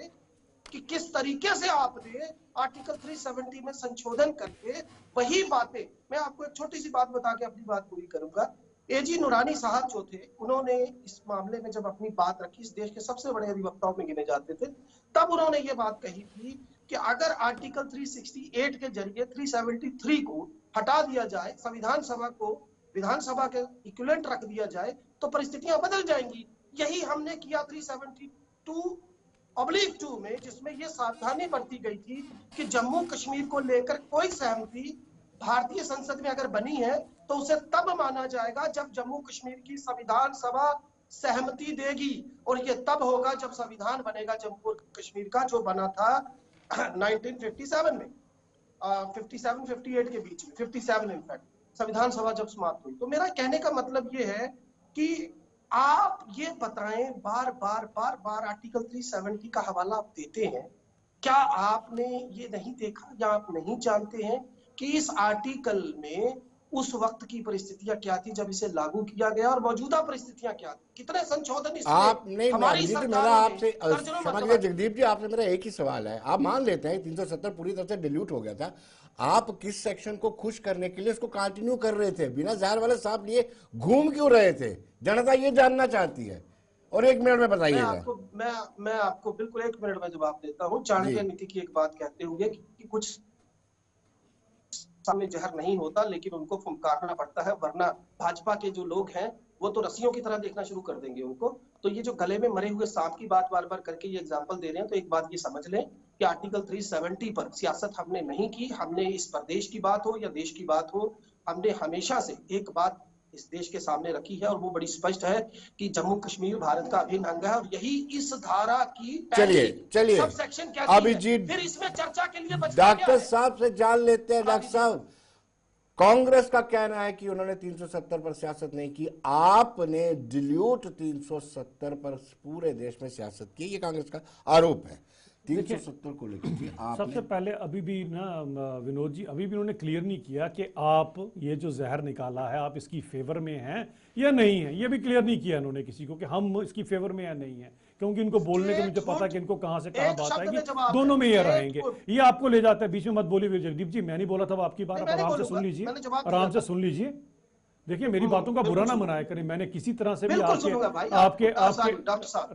कि किस तरीके से आपने आर्टिकल 370 में संशोधन करके वही बातें। मैं आपको एक छोटी सी बात बता के अपनी बात पूरी करूंगा। एजी नूरानी साहब जो थे, उन्होंने इस मामले में जब अपनी बात रखी, इस देश के सबसे बड़े अधिवक्ताओं में गिने जाते थे, तब उन्होंने ये बात कही थी कि अगर आर्टिकल 368 के जरिए 373 को हटा दिया जाए, संविधान सभा को विधानसभा के इक्विवेलेंट रख दिया जाए, तो परिस्थितियां बदल जाएंगी। यही हमने किया 372(2) में, जिसमें यह सावधानी बरती गई थी कि जम्मू कश्मीर को लेकर कोई सहमति भारतीय संसद में अगर बनी है तो उसे तब माना जाएगा जब जम्मू कश्मीर की संविधान सभा सहमति देगी, और ये तब होगा जब संविधान बनेगा जम्मू कश्मीर का, जो बना था 1957 में, 57-58 के बीच में, 57 इनफैक्ट, संविधान सभा जब समाप्त हुई। तो मेरा कहने का मतलब ये है कि आप ये बताएं, बार बार आर्टिकल 370 का हवाला आप देते हैं, क्या आपने ये नहीं देखा या आप नहीं जानते हैं कि इस आर्टिकल में उस वक्त की परिस्थितियां क्या थी जब इसे लागू किया गया, और मौजूदा परिस्थितियां क्या थी? कितने संशोधन आपने मेरा आपसे जगदीप जी, आपसे मेरा एक ही सवाल है। आप मान लेते हैं 370 पूरी तरह से डिल्यूट हो गया था, आप किस सेक्शन को खुश करने के लिए इसको कंटिन्यू कर रहे थे? बिना ज़हर वाले सांप लिए घूम क्यों रहे थे? जनता ये जानना चाहती है, और 1 मिनट में बताइएगा। मैं आपको बिल्कुल 1 मिनट में जवाब देता हूँ। चाणक्य नीति की एक बात कहते हुए कि कुछ में जहर नहीं होता, लेकिन उनको फुंकारना पड़ता है, वरना भाजपा के जो लोग हैं वो तो रस्सियों की तरह देखना शुरू कर देंगे उनको। तो ये जो गले में मरे हुए सांप की बात बार बार करके ये एग्जांपल दे रहे हैं, तो एक बात ये समझ लें कि आर्टिकल 370 पर सियासत हमने नहीं की। हमने इस प्रदेश की बात हो या देश की बात हो, हमने हमेशा से एक बात इस देश के सामने रखी है, और वो बड़ी स्पष्ट है कि जम्मू कश्मीर भारत का अभिन्न अंग है, और यही इस धारा की चलिए सब सेक्शन क्या अभिजीत, फिर इसमें चर्चा के लिए डॉक्टर साहब से जान लेते हैं। डॉक्टर साहब, कांग्रेस का कहना है कि उन्होंने 370 पर सियासत नहीं की, आपने डिल्यूट 370 पर पूरे देश में सियासत की, ये कांग्रेस का आरोप है 370 को लेकर। सबसे पहले अभी भी ना विनोद जी, अभी भी उन्होंने क्लियर नहीं किया कि आप ये जो जहर निकाला है आप इसकी फेवर में हैं या नहीं है। ये भी क्लियर नहीं किया इन्होंने किसी को कि हम इसकी फेवर में या नहीं है, क्योंकि इनको बोलने का मुझे पता कि इनको कहां से कहां बात आएगी, दोनों में ये रहेंगे। ये आपको ले जाता है, बीच में मत बोलिए जगदीप जी, मैं नहीं बोला था आपकी बात, आप आराम से सुन लीजिए, आराम से सुन लीजिए। देखिए मेरी बातों का बुरा ना मनाया करें, मैंने किसी तरह से भी आपके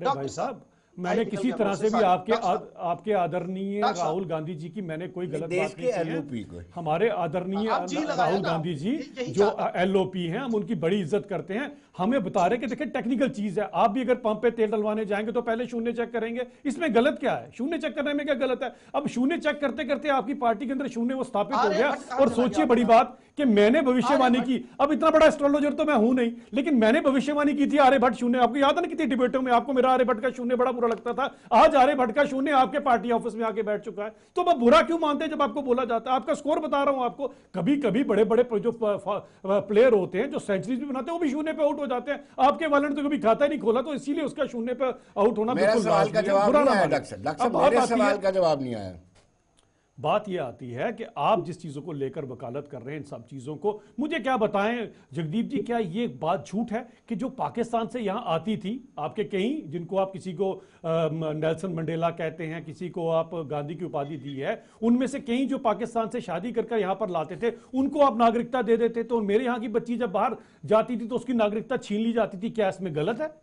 भाई साहब, मैंने किसी तरह से भी आपके आदरणीय राहुल गांधी जी की मैंने कोई गलत बात नहीं की है। हमारे आदरणीय राहुल गांधी जी जो LOP हैं, हम उनकी बड़ी इज्जत करते हैं। हमें बता रहे कि देखिए टेक्निकल चीज है, आप भी अगर पंप पे तेल डलवाने जाएंगे तो पहले शून्य चेक करेंगे, इसमें गलत क्या है? शून्य चेक करने में क्या गलत है? अब शून्य चेक करते करते आपकी पार्टी के अंदर शून्य वो स्थापित हो गया। और सोचिए बड़ी बात कि मैंने भविष्यवाणी की, अब इतना बड़ा एस्ट्रोलॉजर तो मैं हूं नहीं, लेकिन मैंने भविष्यवाणी की थी आर्यभट्ट शून्य। आपको याद है ना कितनी डिबेटों में आपको मेरा आर्यभट्ट का शून्य बड़ा बुरा लगता था, आज आर्यभट्ट का शून्य आपके पार्टी ऑफिस में आके बैठ चुका है। तो मैं बुरा क्यों मानते हैं जब आपको बोला जाता है? आपका स्कोर बता रहा हूं आपको, कभी कभी बड़े बड़े जो प्लेयर होते हैं जो सेंचुरीज भी बनाते हैं वो भी शून्य पे आउट हो जाते हैं। आपके वाले ने तो कभी खाता ही नहीं खोला, तो इसीलिए उसका शून्य पे आउट होना बिल्कुल सवाल का जवाब नहीं आया। बात यह आती है कि आप जिस चीजों को लेकर वकालत कर रहे हैं, इन सब चीजों को मुझे क्या बताएं जगदीप जी, क्या ये बात झूठ है कि जो पाकिस्तान से यहां आती थी आपके कई, जिनको आप किसी को नेल्सन मंडेला कहते हैं, किसी को आप गांधी की उपाधि दी है, उनमें से कई जो पाकिस्तान से शादी करके यहां पर लाते थे उनको आप नागरिकता दे देते? तो मेरे यहां की बच्ची जब बाहर जाती थी तो उसकी नागरिकता छीन ली जाती थी, क्या इसमें गलत है?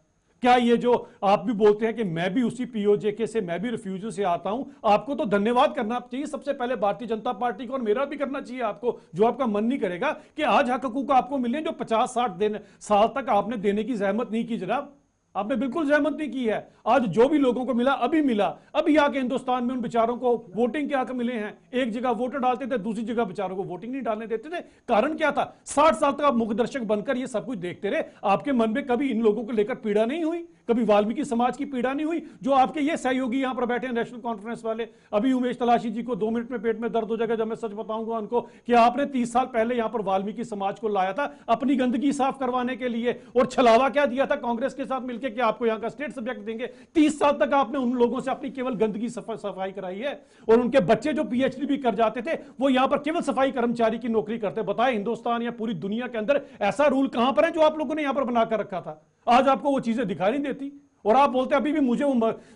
क्या ये जो आप भी बोलते हैं कि मैं भी उसी POJK से, मैं भी रिफ्यूजी से आता हूं, आपको तो धन्यवाद करना चाहिए सबसे पहले भारतीय जनता पार्टी को, और मेरा भी करना चाहिए आपको, जो आपका मन नहीं करेगा कि आज हक हकूक आपको मिले जो 50-60 साल तक आपने देने की जहमत नहीं की। जनाब आपने बिल्कुल जहमत नहीं की है। आज जो भी लोगों को मिला अभी आके हिंदुस्तान में उन बेचारों को वोटिंग के हक मिले हैं। एक जगह वोटर डालते थे, दूसरी जगह बेचारों को वोटिंग नहीं डालने देते थे। कारण क्या था? 60 साल तक आप मुख्य दर्शक बनकर ये सब कुछ देखते रहे, आपके मन में कभी इन लोगों को लेकर पीड़ा नहीं हुई? कभी वाल्मीकि समाज की पीड़ा नहीं हुई? जो आपके ये सहयोगी यहां पर बैठे हैं नेशनल कॉन्फ्रेंस वाले, अभी उमेश तलाशी जी को 2 मिनट में पेट में दर्द हो जाएगा जब मैं सच बताऊंगा उनको कि आपने 30 साल पहले यहां पर वाल्मीकि समाज को लाया था अपनी गंदगी साफ करवाने के लिए, और छलावा क्या दिया था कांग्रेस के साथ मिलकर कि आपको यहां का स्टेट सब्जेक्ट देंगे। 30 साल तक आपने उन लोगों से अपनी केवल गंदगी सफाई कराई है, और उनके बच्चे जो पीएचडी भी कर जाते थे वो यहां पर केवल सफाई कर्मचारी की नौकरी करते। बताएं हिंदुस्तान या पूरी दुनिया के अंदर ऐसा रूल कहां पर है जो आप लोगों ने यहां पर बनाकर रखा था? आज आपको वो चीजें दिखाई नहीं देती, और आप बोलते हैं अभी भी मुझे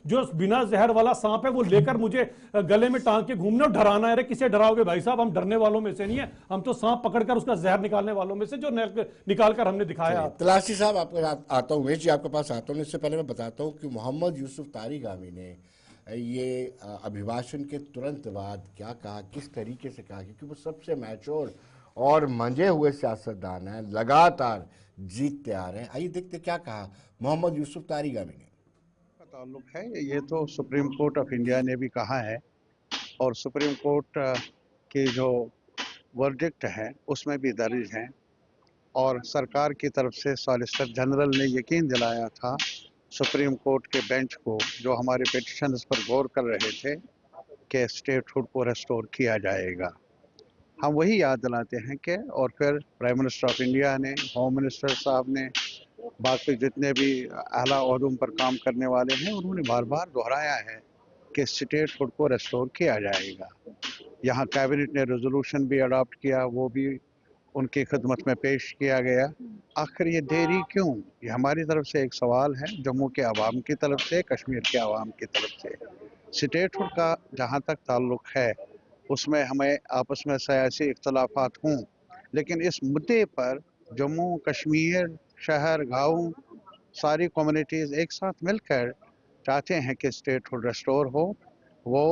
जो बिना जहर वाला सांप है वो लेकर मुझे गले में टांग के घूमना, डराना है। किसे डराओगे भाई साहब? हम डरने वालों में से नहीं है, हम तो सांप पकड़कर उसका जहर निकालने वालों में से जो निकालकर हमने दिखाया। तलाशी साहब आपके आता हूँ, उमेश जी आपके पास आता हूँ। इससे पहले मैं बताता हूँ कि मोहम्मद यूसुफ तारिगामी ने ये अभिभाषण के तुरंत बाद क्या कहा, किस तरीके से कहा, क्योंकि वो सबसे मैच्योर और मंजे हुए सियासतदान हैं, लगातार जीतते आ रहे हैं। आइए देखते क्या कहा मोहम्मद यूसुफ तारिगामी ने। ताल्लुक है ये तो सुप्रीम कोर्ट ऑफ इंडिया ने भी कहा है, और सुप्रीम कोर्ट की जो वर्डिक्ट है उसमें भी दर्ज है, और सरकार की तरफ से सॉलिसिटर जनरल ने यकीन दिलाया था सुप्रीम कोर्ट के बेंच को, जो हमारे पिटिशंस पर गौर कर रहे थे, कि स्टेटहुड को रेस्टोर किया जाएगा। हम वही याद दिलाते हैं कि, और फिर प्राइम मिनिस्टर ऑफ इंडिया ने, होम मिनिस्टर साहब ने, बाकी जितने भी आला ओहदों पर काम करने वाले हैं, उन्होंने बार बार दोहराया है कि स्टेटहुड को रेस्टोर किया जाएगा। यहाँ कैबिनेट ने रेजोल्यूशन भी अडॉप्ट किया, वो भी उनकी खिदमत में पेश किया गया। आखिर ये देरी क्यों? ये हमारी तरफ से एक सवाल है, जम्मू के आवाम की तरफ से, कश्मीर के आवाम की तरफ से। स्टेटहुड का जहाँ तक ताल्लुक है उसमें हमें आपस में सियासी इख्तलाफात हों, लेकिन इस मुद्दे पर जम्मू कश्मीर, शहर, गाँव, सारी कम्युनिटीज़ एक साथ मिलकर चाहते हैं कि स्टेटहुड रेस्टोर हो। वो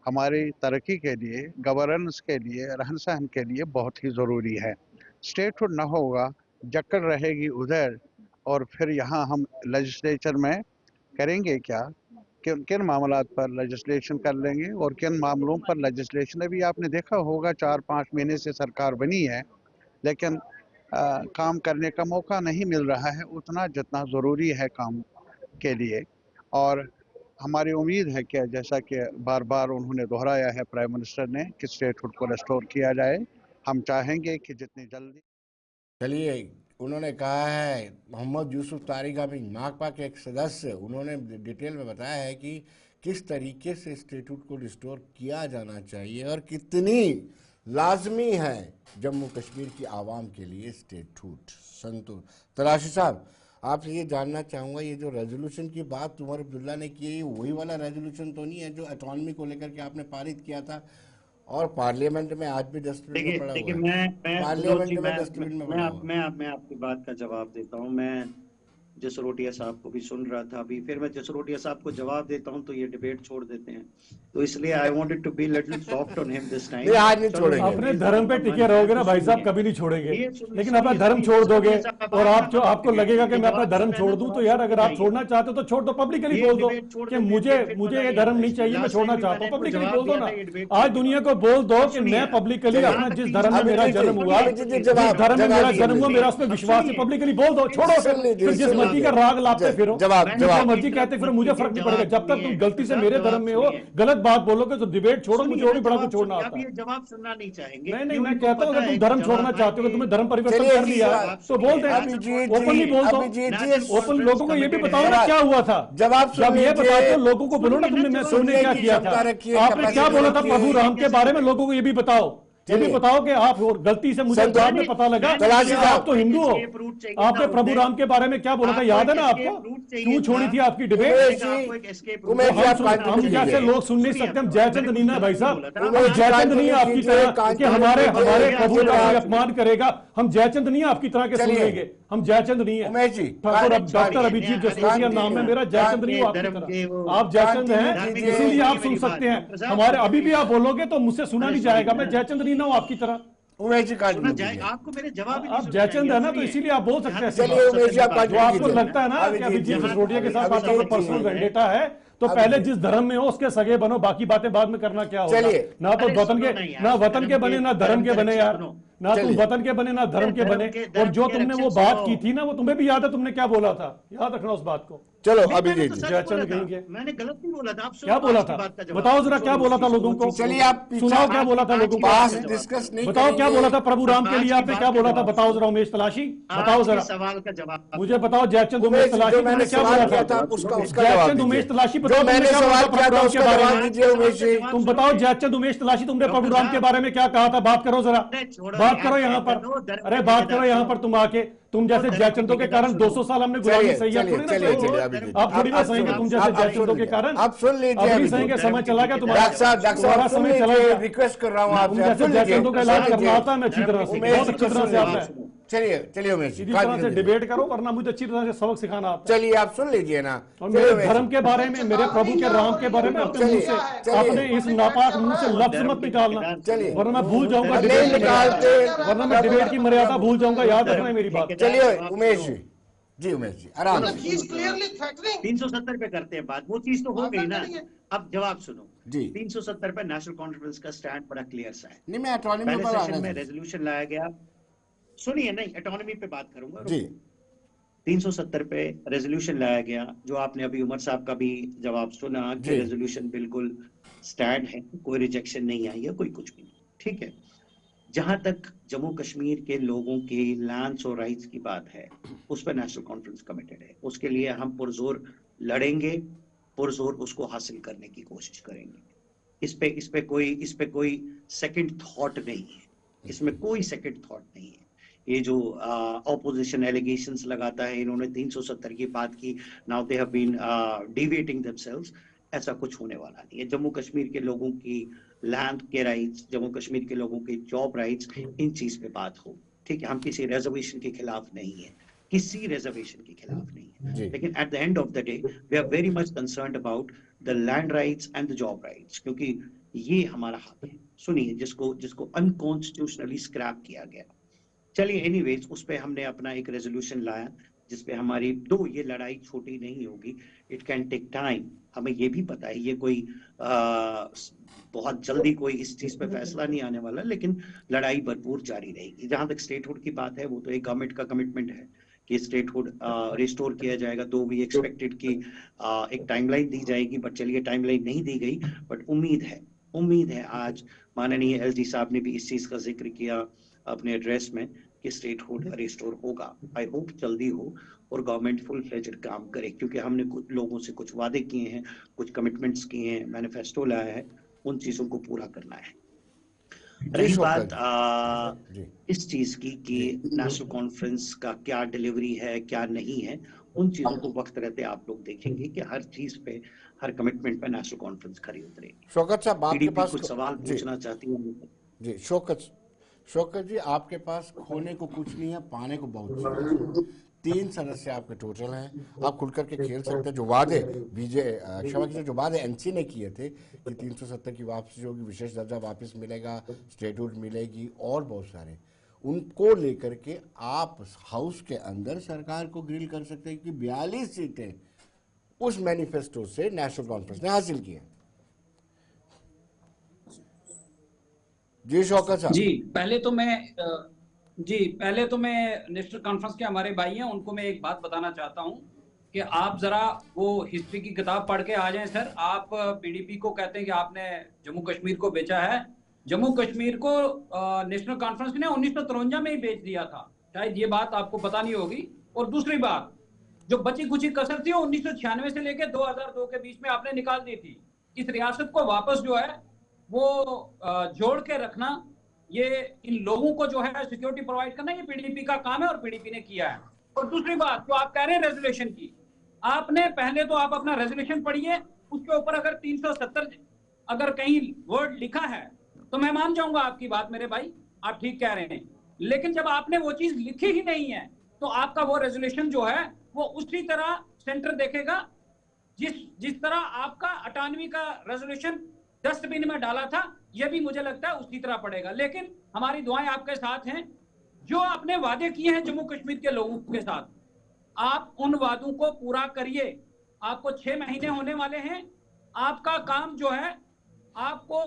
हमारी तरक्की के लिए, गवर्नेंस के लिए, रहन सहन के लिए बहुत ही ज़रूरी है। स्टेटहुड ना होगा, जकड़ रहेगी उधर, और फिर यहाँ हम लेजिस्लेचर में करेंगे क्या, किन मामलात पर लेजिस्लेशन कर लेंगे और किन मामलों पर लेजिस्लेशन। अभी आपने देखा होगा 4-5 महीने से सरकार बनी है, लेकिन काम करने का मौका नहीं मिल रहा है उतना जितना ज़रूरी है काम के लिए। और हमारी उम्मीद है कि जैसा कि बार बार उन्होंने दोहराया है प्राइम मिनिस्टर ने कि स्टेटहुड को रेस्टोर किया जाए, हम चाहेंगे कि जितनी जल्दी। चलिए, उन्होंने कहा है मोहम्मद यूसुफ तारिगामी, माकपा के एक सदस्य, उन्होंने डिटेल में बताया है कि किस तरीके से स्टेटहुड को रिस्टोर किया जाना चाहिए और कितनी लाजमी है जम्मू कश्मीर की आवाम के लिए स्टेटहुड। संतोष तलाशी साहब, आपसे ये जानना चाहूँगा, ये जो रेजोल्यूशन की बात उमर अब्दुल्ला ने की है, वही वाला रेजोल्यूशन तो नहीं है जो ऑटोनॉमी को लेकर के आपने पारित किया था और पार्लियामेंट में आज भी डस्टबिन में पड़ा हुआ है? पार्लियामेंट में डस्टबिन में पड़ा हुआ है। मैं आपकी बात का जवाब देता हूँ। मैं जसरोटिया साहब को भी सुन रहा था अभी, फिर मैं जसरोटिया साहब को जवाब देता हूँ तो ये डिबेट छोड़ देते हैं, तो इसलिए I wanted to be little soft on him this time. आज नहीं छोड़ेंगे, अपने धर्म पे टिके रहोगे ना भाई साहब, कभी नहीं छोड़ेंगे। लेकिन अपना धर्म छोड़ दोगे और आपको लगेगा कि मैं अपना धर्म छोड़ दूं, तो यार अगर आप छोड़ना चाहते हो तो छोड़ दो, पब्लिकली बोल दो कि मुझे ये धर्म नहीं चाहिए, मैं छोड़ना चाहता हूँ, पब्लिकली बोल दो ना। आज दुनिया को बोल दो कि मैं पब्लिकली अपना जिस धर्म में मेरा जन्म हुआ, जिस धर्म में मेरा जन्म हुआ, मेरा उसमें विश्वास है, पब्लिकली बोल दो। छोड़ो फिर जिस मर्जी का राग लाते फिरो, जो मर्जी कहते फिर मुझे फर्क नहीं पड़ेगा। जब तक तुम गलती से मेरे धर्म में हो, गलत बात बोलोगे तो डिबेट छोड़ो, मुझे और भी बड़ा कुछ छोड़ना आता है। जवाब सुनना नहीं चाहेंगे? नहीं, मैं कहता हूँ तुम धर्म छोड़ना चाहते हो, तुम्हें धर्म परिवर्तन कर लिया तो बोल दे, ओपनली बोल दो। ओपन लोगों को ये भी बताओ ना क्या हुआ था। जब ये बताते हो लोगों को बोलो ना तुमने क्या किया था, आपने क्या बोला था प्रभु राम के बारे में, लोगों को ये भी बताओ। ये भी बताओ कि आप गलती से, मुझे बाद में पता लगा कि आप तो हिंदू हो, आपने प्रभु राम के बारे में क्या बोला था, याद है ना आपको? क्यों छोड़ी थी आपकी डिबेट? हम जैसे लोग सुन नहीं सकते, हम जयचंद नहीं ना भाई साहब, जयचंद नहीं है आपकी तरह कि हमारे प्रभु का कोई अपमान करेगा। हम जयचंद नहीं है आपकी तरह के सुनेंगे, हम जयचंद नहीं है। डॉक्टर अभिजीत जसरोटिया नाम है मेरा, जयचंद नहीं हो आपकी तरह। आप जयचंद हैं इसीलिए आप सुन सकते हैं, हमारे अभी भी आप बोलोगे तो मुझसे सुना नहीं जाएगा। मैं जयचंद नहीं ना हूं आपकी तरह। आपको मेरे जवाब, आप जयचंद है ना, तो इसीलिए आप बोल सकते हैं। जो आपको लगता है ना कि अभिजीत जसरोटिया के साथ आपका पर्सनल वेंडेटा है, तो पहले जिस धर्म में हो उसके सगे बनो, बाकी बातें बाद में करना क्या होगा। ना तो वतन के बने, ना धर्म के बने यार, ना तुम वतन के बने ना धर्म के बने। और जो तुमने वो बात की थी ना, वो तुम्हें भी याद है तुमने क्या बोला था, याद रखना उस बात को। चलो मैंने अभिजीत तो जी। सच जयचंद बोला था, कहेंगे। मैंने गलत नहीं बोला था। आप क्या बोला था? बताओ जरा क्या बोला था लोगों को? चलिए आप सुनाओ क्या बोला था लोगों को पास आपने? डिस्कस नहीं बताओ क्या करेंगे। बोला था प्रभु राम के आज लिए की आपने? बात क्या का बोला था? जवाब बताओ सुनो। जरा उमेश तलाशी, बताओ आज के जरा सवाल का जवाब मुझे बताओ। जयचंद उमेश उमेश, तलाशी जो मैंने तुमने क्या सवाल बोला किया था? था उसका जवाब जयचंद उमेश दीजिए। तलाशी जो बताओ तुमने मैंने क्या बोला सवाल था किया प्रभु था राम उसका के बारे जवाब में? दीजिए उमेश जी। तुम बताओ जयचंद उमेश तलाशी तुमने प्रभु राम के बारे में क्या कहा था? बात करो जरा, बात करो यहाँ पर। अरे बात करो यहाँ पर तुम आके। तुम जैसे जयचंदों के कारण 200 साल हमने गुलामी सही है, थोड़ी ना सही। आप थोड़ी ना सहेंगे तुम जैसे जयचंदों के कारण। आप सुन लीजिए अब नहीं अभिजीत। सहेंगे, समय चला गया तुम्हारा। डॉक्टर साहब सुन समय चला लीजिए, गया। रिक्वेस्ट कर रहा हूँ तुम आपसे। जैसे जयचंदों का इलाज करना आता है मैं अच्छी तरह से, उमेश बहुत जी अच्छी को तरह सुन से आता है। चलिए चलिए उमेश जी, सीधी तरह से डिबेट करो, वरना मुझे अच्छी तरह से सबक सिखाना आता है। चलिए आप सुन लीजिए ना। और मेरे धर्म के बारे में, मेरे प्रभु के राम के बारे में अपने मुंह से, अपने इस नापाक मुंह से लफ्ज मत निकालना, चलिए वरना मैं भूल जाऊंगा नहीं डिबेट की निकालते, मर्यादा, वरना मैं डिबेट की मर्यादा भूल जाऊंगा। याद रखना मेरी बात। चलिए उमेश जी, जी उमेश जी आराम से। 370 पे करते हैं बात, वो चीज तो हो गई ना। अब जवाब सुनो जी। 370 पे नेशनल कॉन्फ्रेंस का स्टैंड बड़ा क्लियर सा है। नहीं मैं ऑटोनॉमी पहले पर सेशन आना में है। रेजोल्यूशन लाया गया। सुनिए, नहीं ऑटोनॉमी पे बात करूंगा जी। 370 पे रेजोल्यूशन लाया गया, जो आपने अभी उमर साहब का भी जवाब सुना कि रेजोल्यूशन बिल्कुल स्टैंड है, कोई रिजेक्शन नहीं आई है, कोई कुछ भी नहीं, ठीक है। जहां तक जम्मू कश्मीर के लोगों के लैंड्स और राइट्स की बात है, उस पर नेशनल कॉन्फ्रेंस कमिटेड है। उसके लिए हम पुरजोर लड़ेंगे, पुरजोर उसको हासिल करने की कोशिश करेंगे। इस पे कोई सेकंड थॉट नहीं है, इसमें कोई सेकंड थॉट नहीं है। ये जो ऑपोजिशन एलिगेशंस लगाता है, इन्होंने 370 की बात की, now they have been deviating themselves, ऐसा कुछ होने वाला नहीं है। जम्मू कश्मीर के लोगों की लैंड के राइट्स, जम्मू कश्मीर के लोगों के जॉब राइट्स, इन चीज पे बात हो, ठीक है। हम किसी रिजर्वेशन के खिलाफ नहीं है, किसी रिजर्वेशन के खिलाफ नहीं है, लेकिन at the end of the day we are very much concerned about the land rights and the job rights, क्योंकि ये हमारा हक है। सुनिए, जिसको अनकॉन्स्टिट्यूशनली स्क्रैप किया गया। चलिए एनीवेज, उस पे हमने अपना एक रेजोल्यूशन लाया, जिसपे हमारी ये लड़ाई छोटी नहीं होगी, इट कैन टेक टाइम। हमें ये भी पता है ये कोई बहुत जल्दी कोई इस चीज पे फैसला नहीं आने वाला, लेकिन लड़ाई भरपूर जारी रहेगी। जहां तक स्टेटहुड की बात है, वो तो एक गवर्नमेंट का कमिटमेंट है कि स्टेटहुड रिस्टोर किया जाएगा। तो वी एक्सपेक्टेड कि एक टाइमलाइन दी जाएगी, बट चलिए टाइमलाइन नहीं दी गई, बट उम्मीद है आज माननीय एलजी साहब ने भी इस चीज का जिक्र किया अपने एड्रेस में कि स्टेटहुड रिस्टोर होगा। आई होप जल्दी हो और गवर्नमेंट फुल फ्लेज्ड काम करे, क्योंकि हमने कुछ लोगों से कुछ वादे किए हैं, कुछ कमिटमेंट्स किए हैं, मैनिफेस्टो लाया है, उन चीजों को पूरा करना है। रही बात इस चीज की कि नेशनल कॉन्फ्रेंस का क्या डिलीवरी है क्या नहीं है, उन चीजों को वक्त रहते आप लोग देखेंगे कि हर चीज पे, हर कमिटमेंट पे नेशनल कॉन्फ्रेंस खरी उतरेगी। शौकत साहब आपके पास कुछ सवाल पूछना चाहती हूँ। जी शौकत जी, आपके पास खोने को कुछ नहीं है, पाने को बहुत है। 3 सदस्य आपके टोटल हैं, आप खुल करके खेल सकते हैं। जो वादे क्षमा कीजिए, जो वादे एनसी ने किए थे कि 370 की वापसी होगी, विशेष दर्जा वापस मिलेगा, स्टेटहुड मिलेगी और बहुत सारे, उनको लेकर के आप हाउस के अंदर सरकार को ग्रिल कर सकते हैं कि 42 सीटें उस मैनिफेस्टो से नेशनल कॉन्फ्रेंस ने हासिल की है। जी शौकत साहब। पहले तो मैं नेशनल कॉन्फ्रेंस के हमारे भाई हैं, उनको मैं एक बात बताना चाहता हूं कि आप जरा वो हिस्ट्री की किताब पढ़ के आ जाएं सर। आप पीडीपी को कहते हैं कि आपने जम्मू कश्मीर को बेचा है। जम्मू कश्मीर को नेशनल कॉन्फ्रेंस ने 1953 में ही बेच दिया था, शायद ये बात आपको पता नहीं होगी। और दूसरी बात, जो बची कुछ कसर थी 1996 से लेकर 2002 के बीच में आपने निकाल दी थी। इस रियासत को वापस जो है वो जोड़ के रखना, ये इन लोगों को जो है सिक्योरिटी प्रोवाइड करना, ये पीडीपी का काम है और पीडीपी ने किया है। और दूसरी बात जो आप कह रहे हैं रेजोल्यूशन की, आपने पहले तो आप अपना रेजोल्यूशन पढ़िए, उसके ऊपर अगर 370 अगर कहीं वर्ड लिखा है तो मैं मान जाऊंगा आपकी बात मेरे भाई, आप ठीक कह रहे हैं। लेकिन जब आपने वो चीज लिखी ही नहीं है तो आपका वो रेजोल्यूशन जो है वो उसी तरह सेंटर देखेगा जिस तरह आपका 98 का रेजोल्यूशन डस्टबिन में डाला था, यह भी मुझे लगता है उसी तरह पड़ेगा। लेकिन हमारी दुआएं आपके साथ हैं। जो आपने वादे किए हैं जम्मू कश्मीर के लोगों के साथ, आप उन वादों को पूरा करिए। आपको 6 महीने होने वाले हैं, आपका काम जो है, आपको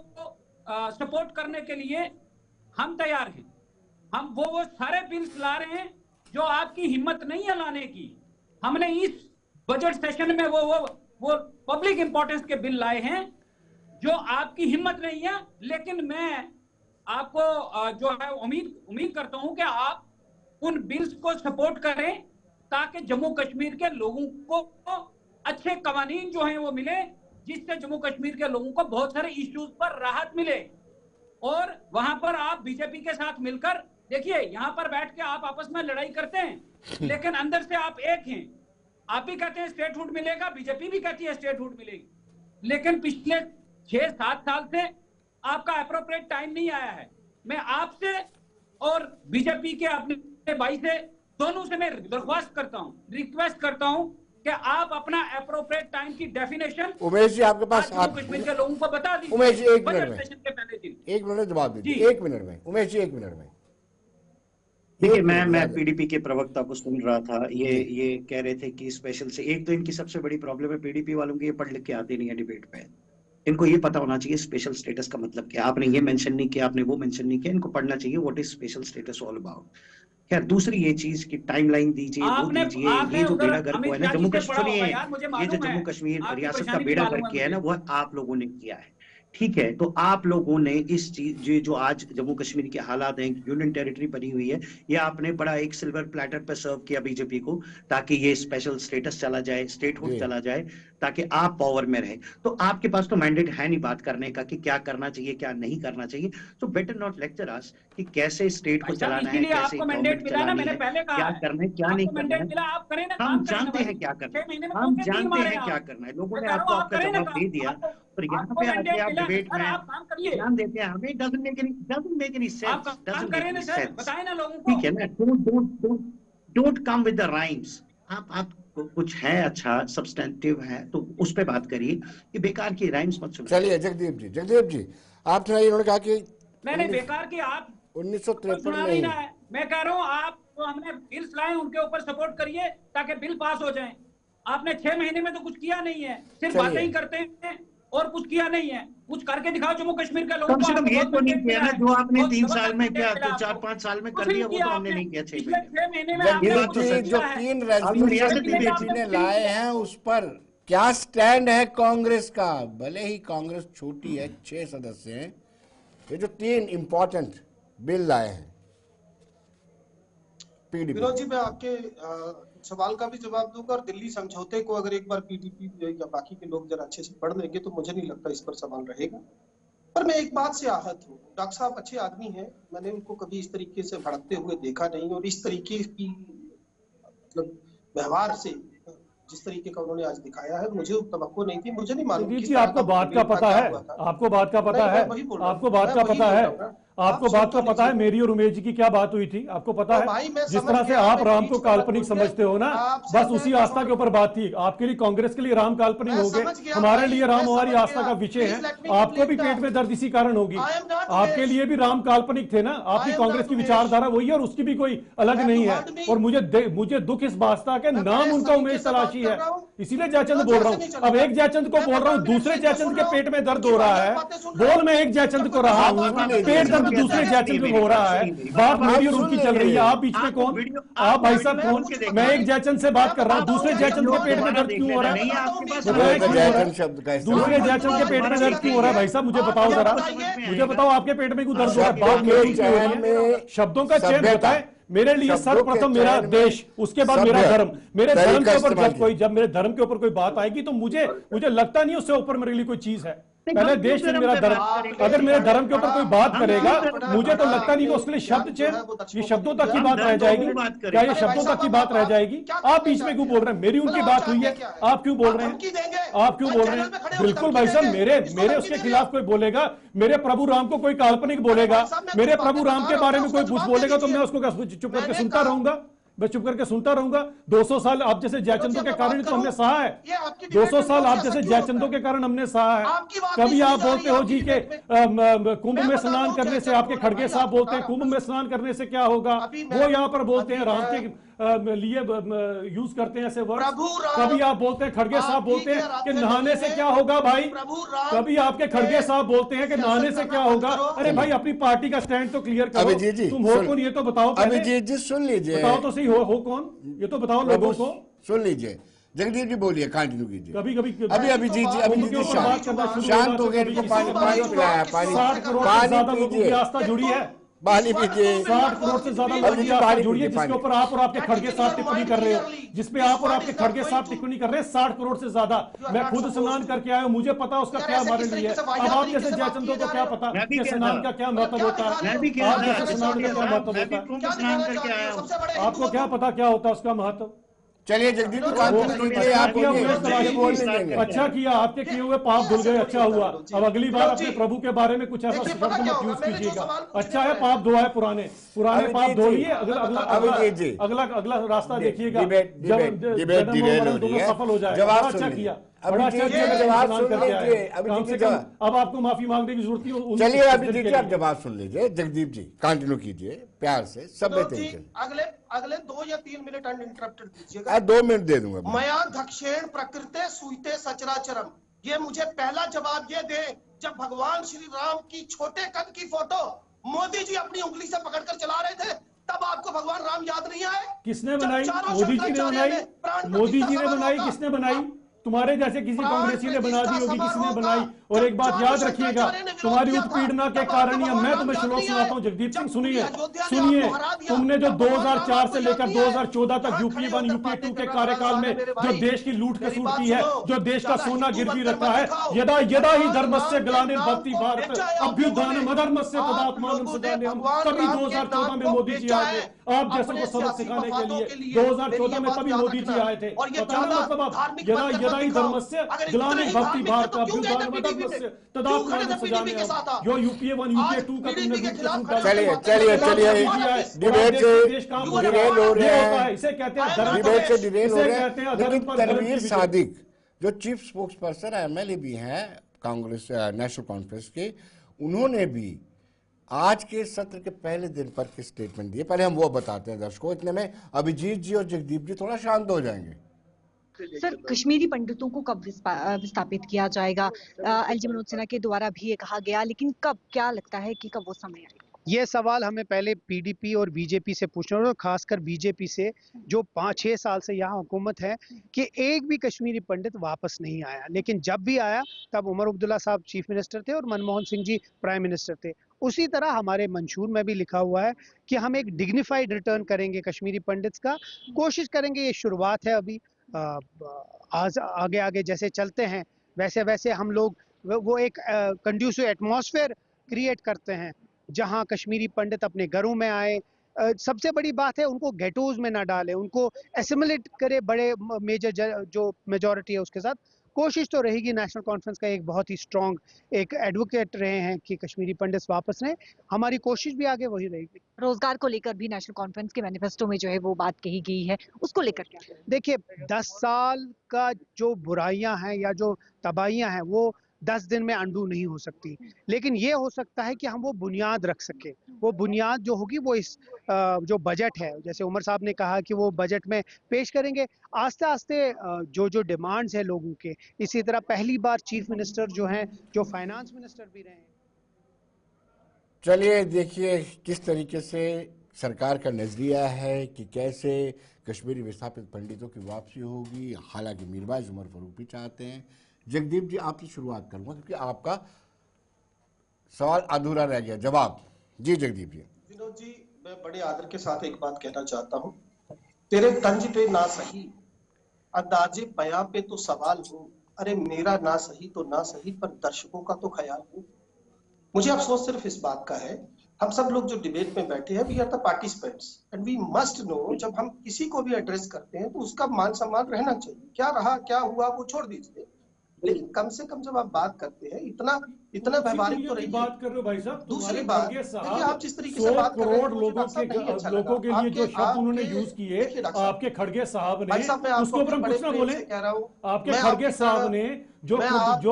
सपोर्ट करने के लिए हम तैयार हैं। हम वो सारे बिल्स ला रहे हैं जो आपकी हिम्मत नहीं है लाने की। हमने इस बजट सेशन में वो पब्लिक इंपॉर्टेंस के बिल लाए हैं जो आपकी हिम्मत नहीं है। लेकिन मैं आपको जो है उम्मीद करता हूं कि आप उन बिल्स को सपोर्ट करें ताकि जम्मू कश्मीर के लोगों को अच्छे कवानीन जो हैं वो मिले, जिससे जम्मू कश्मीर के लोगों को बहुत सारे इश्यूज पर राहत मिले। और वहां पर आप बीजेपी के साथ मिलकर देखिए, यहां पर बैठ के आप आपस में लड़ाई करते हैं लेकिन अंदर से आप एक हैं। आप भी कहते हैं स्टेटहुड मिलेगा, बीजेपी भी कहती है स्टेटहुड मिलेगी, लेकिन पिछले 6-7 साल से आपका एप्रोप्रिएट टाइम नहीं आया है। मैं आपसे और बीजेपी के अपने भाई से दोनों से मैं दरख्वास्त करता हूं, रिक्वेस्ट करता हूं कि आप अपना एप्रोप्रिएट टाइम की डेफिनेशन उमेश जी आपके पास कश्मीर के लोगों को बता दीजिए। उमेश जी 1 मिनट में, सेशन के पहले दिन 1 मिनट में जवाब दीजिए, 1 मिनट में उमेश जी, 1 मिनट में। देखिए, मैं पीडीपी के प्रवक्ता को सुन रहा था, ये कह रहे थे कि स्पेशल से एक तो इनकी सबसे बड़ी प्रॉब्लम है पीडीपी वालों की, ये पढ़ लिख के आते नहीं है डिबेट में। इनको ये पता होना चाहिए स्पेशल स्टेटस का मतलब क्या। आपने ये मेंशन नहीं किया, आपने वो मेंशन नहीं किया, इनको पढ़ना चाहिए what is special status all about. खैर, दूसरी ये चीज की टाइमलाइन दीजिए, वो दीजिए। ये जो बेड़ा गर्क हुआ है ना जम्मू कश्मीर, ये जो जम्मू कश्मीर रियासत का बेड़ा गर्क किया है ना, वो आप लोगों ने किया है। ठीक है, तो आप लोगों ने इस चीज जो आज जम्मू कश्मीर के हालात हैं, यूनियन टेरिटरी बनी हुई है, ये आपने बड़ा एक सिल्वर प्लेटर पे सर्व किया बीजेपी को, ताकि ये स्पेशल स्टेटस चला जाए, स्टेटहुड चला जाए, ताकि आप पावर में रहे। तो आपके पास तो मैंडेट है नहीं बात करने का कि क्या करना चाहिए क्या नहीं करना चाहिए। तो बेटर नॉट लेक्चर अस कि कैसे स्टेट को चलाना है, कैसे गवर्नमेंट चलानी है, क्या करना है क्या नहीं करना है। हम जानते हैं क्या करना है, हम जानते हैं क्या करना है। लोगों ने आपको आपका जवाब दे दिया, और यहाँ पे आके आप डिबेट में ध्यान देते हैं, हमें डजंट मेक एनी सेंस, ठीक है ना। Don't come with the rhymes. आप कुछ है अच्छा सब्सटेंटिव है तो उस पे बात करिए, कि बेकार की राइम्स मत सुनिए। चलिए जगदीप जी आप थोड़ा, इन्होंने कहा कि नहीं बेकार की, आप 1953 में मैं कह रहा हूँ आप तो हमने बिल्स लाए उनके ऊपर सपोर्ट करिए ताकि बिल पास हो जाए। आपने 6 महीने में तो कुछ किया नहीं है, सिर्फ बातें ही करते हैं और कुछ किया नहीं है। कुछ करके दिखाओ जम्मू कश्मीर के लोगों को। कम से कम ये तो नहीं किया ना जो आपने 3 साल में किया, तो 4-5 साल में कर दिया, वो तो हमने नहीं किया 6 महीने में। जो 3 रेजोल्यूशन बीजेपी ने लाए हैं उस पर क्या स्टैंड है कांग्रेस का? भले ही कांग्रेस छोटी है, 6 सदस्य हैं, ये जो 3 इंपॉर्टेंट बिल लाए हैं पीडीपी। विनोद जी, मैं आपके सवाल का भी जवाब दूंगा, और दिल्ली समझौते को अगर एक बार पीडीपी या बाकी के लोग जरा अच्छे से पढ़ लेंगे तो मुझे नहीं लगता इस पर सवाल रहेगा। पर मैं एक बात से आहत हूँ, डॉक्टर साहब अच्छे आदमी हैं, मैंने उनको कभी इस तरीके से भड़कते हुए देखा नहीं, और इस तरीके की मतलब व्यवहार से जिस तरीके का उन्होंने आज दिखाया है, मुझे तवक्को नहीं थी। मुझे नहीं मालूम जी आपको बात का पता है, आपको बात का पता है, आपको बात का पता है, आपको बात का पता है मेरी और उमेश जी की क्या बात हुई थी, आपको पता है। जिस तरह से आप राम को काल्पनिक समझते हो ना, बस उसी आस्था के ऊपर बात थी। आपके लिए, कांग्रेस के लिए राम काल्पनिक हो गए, हमारे लिए राम हमारी आस्था का विषय है। आपको भी पेट में दर्द इसी कारण होगी, आपके लिए भी राम काल्पनिक थे ना। आपकी कांग्रेस की विचारधारा वही है और उसकी भी कोई अलग नहीं है। और मुझे दुख इस बात का नाम उनका उमेश तलाशी है, इसीलिए जयचंद बोल रहा हूँ। अब एक जयचंद को बोल रहा हूँ, दूसरे जयचंद के पेट में दर्द हो रहा है। बोल मैं एक जयचंद को रहा हूँ, पेट दर्द दूसरे जयचंद को हो रहा है। बात मेरी और उनकी चल रही है, आप बीच में कौन? आप भाई साहब कौन? मैं एक जयचंद से बात कर रहा हूँ, दूसरे जयचंद के पेट में दर्द क्यों हो रहा है? दूसरे जयचंद के पेट में दर्द क्यों हो रहा है? भाई साहब मुझे बताओ जरा, मुझे बताओ आपके पेट में क्यों दर्द हो रहा है? बात मेरी क्यों हो रही है? शब्दों का चयन होता है। मेरे लिए सर्वप्रथम मेरा देश, उसके बाद मेरा धर्म। मेरे धर्म के ऊपर जब मेरे धर्म के ऊपर कोई बात आएगी तो मुझे लगता नहीं उससे ऊपर मेरे लिए कोई चीज है। पहले देश से मेरा धर्म, अगर मेरे धर्म के ऊपर कोई बात करेगा मुझे तो लगता नहीं कि उसके लिए शब्द चेन, ये शब्दों तक की बात रह जाएगी क्या? ये शब्दों तक की बात रह जाएगी? आप बीच में क्यों बोल रहे हैं? मेरी उनकी बात हुई है, आप क्यों बोल रहे हैं? आप क्यों बोल रहे हैं? बिल्कुल भाई साहब, मेरे उसके खिलाफ कोई बोलेगा, मेरे प्रभु राम को कोई काल्पनिक बोलेगा, मेरे प्रभु राम के बारे में कोई कुछ बोलेगा तो मैं उसको चुप करके सुनता रहूंगा? मैं चुप करके सुनता रहूंगा? 200 साल आप जैसे जयचंदों के कारण तो हमने सहा है, 200 साल आप जैसे जयचंदों के कारण हमने सहा है। कभी आप बोलते हो जी के कुंभ में स्नान करने से, आपके खड़गे साहब बोलते हैं कुंभ में स्नान करने से क्या होगा, वो यहाँ पर बोलते हैं राम के लिए यूज करते हैं ऐसे वर्ड। कभी आप बोलते हैं, खड़गे साहब बोलते हैं कि नहाने से क्या होगा भाई, कभी आपके खड़गे साहब बोलते हैं कि नहाने से क्या होगा। अरे भाई अपनी पार्टी का स्टैंड तो क्लियर करो, तुम हो कौन ये तो बताओ। अभिजीत जी सुन लीजिए, बताओ तो सही हो कौन, ये तो बताओ लोगों को। सुन लीजिए, जगदीप जी बोलिए, कंटिन्यू कीजिए। कभी कभी अभी अभिजीत जी शांत हो गए, इनको पानी पिलाया, पानी पीजिए, आस्था जुड़ी है, पानी पीजिए। 60 करोड़ से ज्यादा लोगों की आस्था जुड़ी है, जिसके ऊपर आप और आपके खड़गे साहब टिप्पणी कर रहे हो, जिसपे आप और आपके खड़गे साहब टिप्पणी कर रहे हैं। 60 करोड़ से ज्यादा। मैं खुद स्नान करके आया हूं, मुझे पता उसका क्या हमारे लिए है। अब आप जैसे जयचंदो को क्या पता कि स्नान का क्या महत्व होता है, आप जैसे स्नान का क्या महत्व होता है, आपको क्या पता क्या होता है उसका महत्व। चलिए जगदीप जी, अच्छा किया, आपके किए हुए पाप धुल गए, अच्छा हुआ। अब अगली बार अपने प्रभु के बारे में कुछ ऐसा शब्द मत यूज कीजिएगा। अच्छा है, पाप धोआ है, पुराने पाप धो लिए, अगला रास्ता देखिएगा, सफल हो जाए। अच्छा किया, बड़ा अच्छा किया, कम से कम अब आपको माफी मांगने की जरूरत नहीं। चलिए अभी देखिए, आप जवाब सुन लीजिए। जगदीप जी कंटिन्यू कीजिए, प्यार से, सभ्य तरीके। अगले 2 या 3 मिनट अनइंटरप्टेड दीजिएगा। 2 मिनट दे दूंगा। मया दक्षिण प्रकृते सुइते सचराचरम, ये मुझे पहला जवाब ये दे, जब भगवान श्री राम की छोटे कद की फोटो मोदी जी अपनी उंगली से पकड़कर चला रहे थे, तब आपको भगवान राम याद नहीं आए? किसने बनाई? मोदी जी ने बनाई, मोदी जी ने बनाई, किसने बनाई? तुम्हारे जैसे किसी कांग्रेसी ने बना दी होगी, किसी ने बनाई। और एक बात याद रखिएगा, तुम्हारी उत्पीड़ना के कारण ही मैं तुम्हें श्लोक सुनाता हूं। जगदीप सिंह सुनिए, तुमने जो 2004 से लेकर 2014 तक यूपी 1 यूपी 2 के कार्यकाल में जो देश की लूट खसूट की है, जो देश का सोना गिरवी रखा है, यदा यदा ही धर्मस्य ग्लानिर्भवति भारत अभ्युत्थानम् अधर्मस्य तदात्मानं सृजाम्यहम्। तभी 2014 में मोदी जी आए थे आप जैसों को सबक सिखाने के लिए। 2014 में तभी मोदी जी आए थे। मतलब यदा यदा ही धर्मस्य ग्लानिर्भवति भारत अभ्युत्थानम् अधर्मस्य तदात्मानं सृजाम्यहम्। जो यूपीए 1 यूपीए 2 का तुमने चलिए डिबेट से डिरेल हो रहे हैं, इसे कहते हैं डिबेट से डिरेल हो रहे हैं। लेकिन तनवीर सादिक जो चीफ स्पोक्स पर्सन एमएलए भी हैं कांग्रेस नेशनल कॉन्फ्रेंस के, उन्होंने भी आज के सत्र के पहले दिन पर के स्टेटमेंट दिए। पहले हम वो बताते हैं दर्शकों, इतने में अभिजीत जी और जगदीप जी थोड़ा शांत हो जाएंगे। सर, कश्मीरी पंडितों को कब विस्थापित किया जाएगा? एलजी मनोज सिन्हा के द्वारा भी ये कहा गया, लेकिन कब, क्या लगता है कि कब वो समय आएगा? ये सवाल हमें पहले पीडीपी और बीजेपी से पूछना होगा, खासकर बीजेपी से, जो 5-6 साल से यहाँ हुकूमत है, कि एक भी कश्मीरी पंडित वापस नहीं आया। लेकिन जब भी आया तब उमर अब्दुल्ला साहब चीफ मिनिस्टर थे और मनमोहन सिंह जी प्राइम मिनिस्टर थे। उसी तरह हमारे मंशूर में भी लिखा हुआ है कि हम एक डिग्निफाइड रिटर्न करेंगे कश्मीरी पंडित्स का, कोशिश करेंगे। ये शुरुआत है, अभी आगे आगे जैसे चलते हैं वैसे वैसे हम लोग वो एक कंड्यूसिव एटमॉस्फेयर क्रिएट करते हैं जहां कश्मीरी पंडित अपने घरों में आए। सबसे बड़ी बात है, उनको गेटोज में ना डालें, उनको एसिमिलेट करे बड़े मेजर जो मेजॉरिटी है उसके साथ। कोशिश तो रहेगी, नेशनल कॉन्फ्रेंस का एक बहुत ही स्ट्रॉन्ग एक एडवोकेट रहे हैं कि कश्मीरी पंडित वापस रहें। हमारी कोशिश भी आगे वही रहेगी। रोजगार को लेकर भी नेशनल कॉन्फ्रेंस के मैनिफेस्टो में जो है वो बात कही गई है, उसको लेकर क्या? देखिए, 10 साल का जो बुराइयां हैं या जो तबाहियां हैं वो 10 दिन में अंडू नहीं हो सकती, लेकिन ये हो सकता है कि हम वो बुनियाद रख सके। वो बुनियाद जो होगी वो इस जो बजट है, जैसे उमर साहब ने कहा कि वो बजट में पेश करेंगे आस्ते आस्ते जो डिमांड्स है लोगों के। इसी तरह पहली बार चीफ मिनिस्टर जो हैं, जो फाइनेंस मिनिस्टर भी रहे हैं। चलिए देखिए किस तरीके से सरकार का नजरिया है कि कैसे कश्मीरी विस्थापित पंडितों की वापसी होगी। हालांकि मीरबाज उमर फारूक भी चाहते हैं। जगदीप जी आपसे शुरुआत करूंगा क्योंकि आपका सवाल अधूरा रह गया। जवाब जी जगदीप जी। विनोद जी, मैं बड़े आदर के साथ एक बात कहना चाहता हूं। तेरे तंज पे ना सही, अंदाजे बयां पे तो सवाल हो। अरे मेरा ना सही तो ना सही, पर दर्शकों का तो ख्याल हो। मुझे अफसोस सिर्फ इस बात का है, हम सब लोग जो डिबेट में बैठे हैं, we are the participants and we must know, जब हम किसी को भी एड्रेस करते हैं तो उसका मान सम्मान रहना चाहिए। क्या रहा क्या हुआ वो छोड़ दीजिए, लेकिन कम से कम जब आप बात करते हैं इतना व्यवहारिक तो रहिए। बात कर रहे हो भाई साहब। दूसरी बात, देखिए आप जिस तरीके से बात कर रहे हैं, 100 करोड़ लोगों के लिए जो शब्द उन्होंने यूज किए, आपके खड़गे साहब ने, उसके ऊपर हम कुछ ना बोले। आपके खड़गे साहब ने जो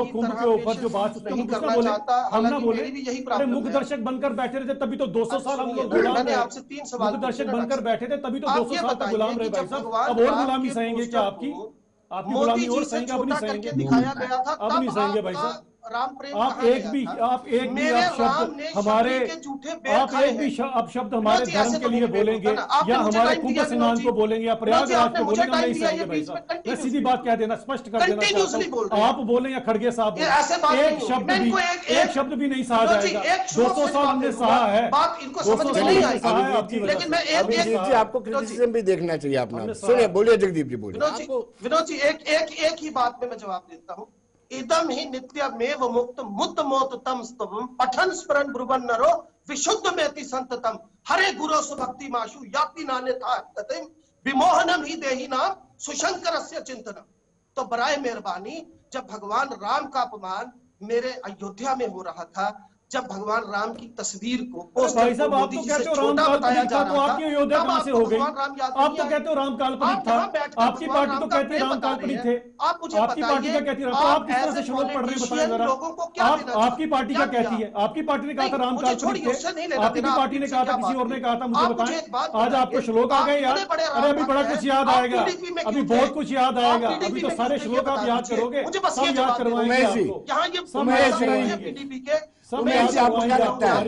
कुंभ के ऊपर जो बात, उसके ऊपर कुछ ना बोले, हम ना बोले। अरे मुख्य दर्शक बनकर बैठे रहे थे तभी तो 200 साल हम लोग गुलाम रहे। मुख्य दर्शक बनकर बैठे थे तभी तो 200 साल तक गुलाम रहे भाई साहब। अब और गुलामी सहेंगे क्या? आपकी गुलामी और सहेंगे? अब नहीं सहेंगे, दिखाया गया था, अब नहीं सहेंगे भाई साहब। राम प्रेम आप कहा एक गया भी था। आप एक भी मेरे आप राम शब्द ने हमारे शबरी के झूठे बेर आप खाए एक भी हैं। शब्द हमारे जी, धर्म ऐसे के तो लिए डिबेट बोलेंगे होता ना। आपने या मुझे हमारे टाइम कुंभ दिया स्नान विनोद को जी। बोलेंगे या विनोद जी, प्रयागराज आपने को मुझे बोलेंगे, हम टाइम नहीं दिया, सहेंगे ये भाई बीच में साहब। मैं सीधी कंटिन्यूसली बात कह देना, स्पष्ट कर देना चाहता कंटिन्यूसली बोल हूँ। रहे हैं आप बोले या खड़गे साहब ये बोले, ऐसे बात नहीं एक होगी। शब्द मैं भी इनको एक शब्द भी नहीं सहा विनोद जी, जाएगा। एक स्लो 200 से साल जवाब हमने दे दूंगा। सहा है, बात इनको 200 समझ में साल नहीं हमने आई। सहा है आपकी वजह लेकिन मैं से। अभिजीत जी आपको क्रिटिसिज्म भी देखना चाहिए अपना। हमने सुनिए, सहा। बोलिए जगदीप जी, बोलिए। विनोद जी, विनोद जी, एक ही बात में मैं जवाब देता हूँ। इदम ही नित्यमेव मुक्त मुद्द मोत तम स्तवम पठन स्मरण ब्रुवन नरो विशुद्ध मेति संततम हरे गुरो सुभक्ति माशु याति नाने था ततिम विमोहनम ही देहि नाम सुशंकरस्य चिंतनम। तो बराए मेहरबानी, जब भगवान राम का अपमान मेरे अयोध्या में हो रहा था, जब भगवान राम की तस्वीर को भाई साहब, आप तो कहते हो राम काल्पनिक था, तो आपकी अयोध्या कहां से हो गई? आप तो कहते हो राम काल्पनिक था, आपकी पार्टी तो कहती है राम काल्पनिक थे, आपकी पार्टी क्या कहती है? तो आप किस तरह से श्लोक पढ़ रहे हैं, बताएं जरा। आपकी पार्टी क्या कहती है? आपकी पार्टी ने कहा था राम काल्पनिक थे, आपकी पार्टी ने कहा था, किसी और ने कहा था, मुझे बताएं। आज आपको श्लोक आ गए यार? अरे अभी बड़ा कुछ याद आएगा, अभी बहुत कुछ याद आएगा। अभी तो सारे श्लोक आप याद करोगे, सब याद करवाएंगे आपको, सब याद कराएंगे। उमेश जी, आपको क्या लगता है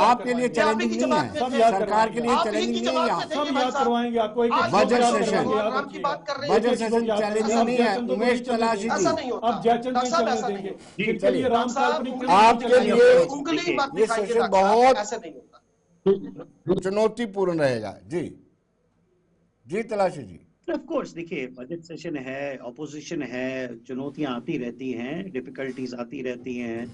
आपके लिए चैलेंजिंग नहीं है? सरकार के लिए चैलेंजिंग नहीं है? सब याद करवाएंगे आपको। बजट सेशन चैलेंजिंग नहीं है? उमेश तलाशी जी, अब जयचंद नहीं चलने देंगे। जिनके लिए राम काल्पनिक आपके लिए ये सेशन बहुत चुनौतीपूर्ण रहेगा। जी जी, तलाशी जी। ऑफ कोर्स, देखिए बजट सेशन है, ऑपोजिशन है, चुनौतियां आती रहती हैं, डिफिकल्टीज आती रहती हैं,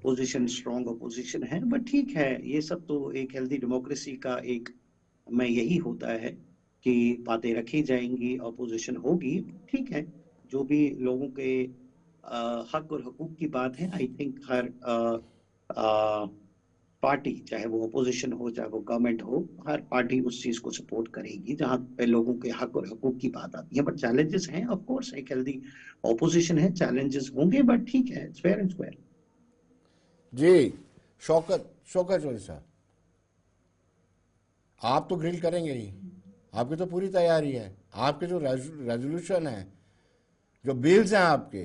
पोजीशन स्ट्रॉन्ग ऑपोजिशन है, बट ठीक है, ये सब तो एक हेल्दी डेमोक्रेसी का एक में यही होता है कि बातें रखी जाएंगी, ऑपोजिशन होगी, ठीक है। जो भी लोगों के हक और हकूक की बात है, आई थिंक हर पार्टी, चाहे वो ऑपोजिशन हो चाहे वो गवर्नमेंट हो, हर पार्टी उस चीज को सपोर्ट करेगी जहां पे लोगों के हक और हकूक की बात आती है। बट चैलेंजेस हैं, ऑफ कोर्स, एक हेल्दी ऑपोजिशन है, चैलेंजेस होंगे, बट ठीक है, इट्स फेयर एंड स्क्वायर। जी, शौकत चौधरी साहब, आप तो ग्रिल करेंगे ही, आपकी तो पूरी तैयारी है। आपके जो रेजोल्यूशन है, जो बिल्स हैं आपके,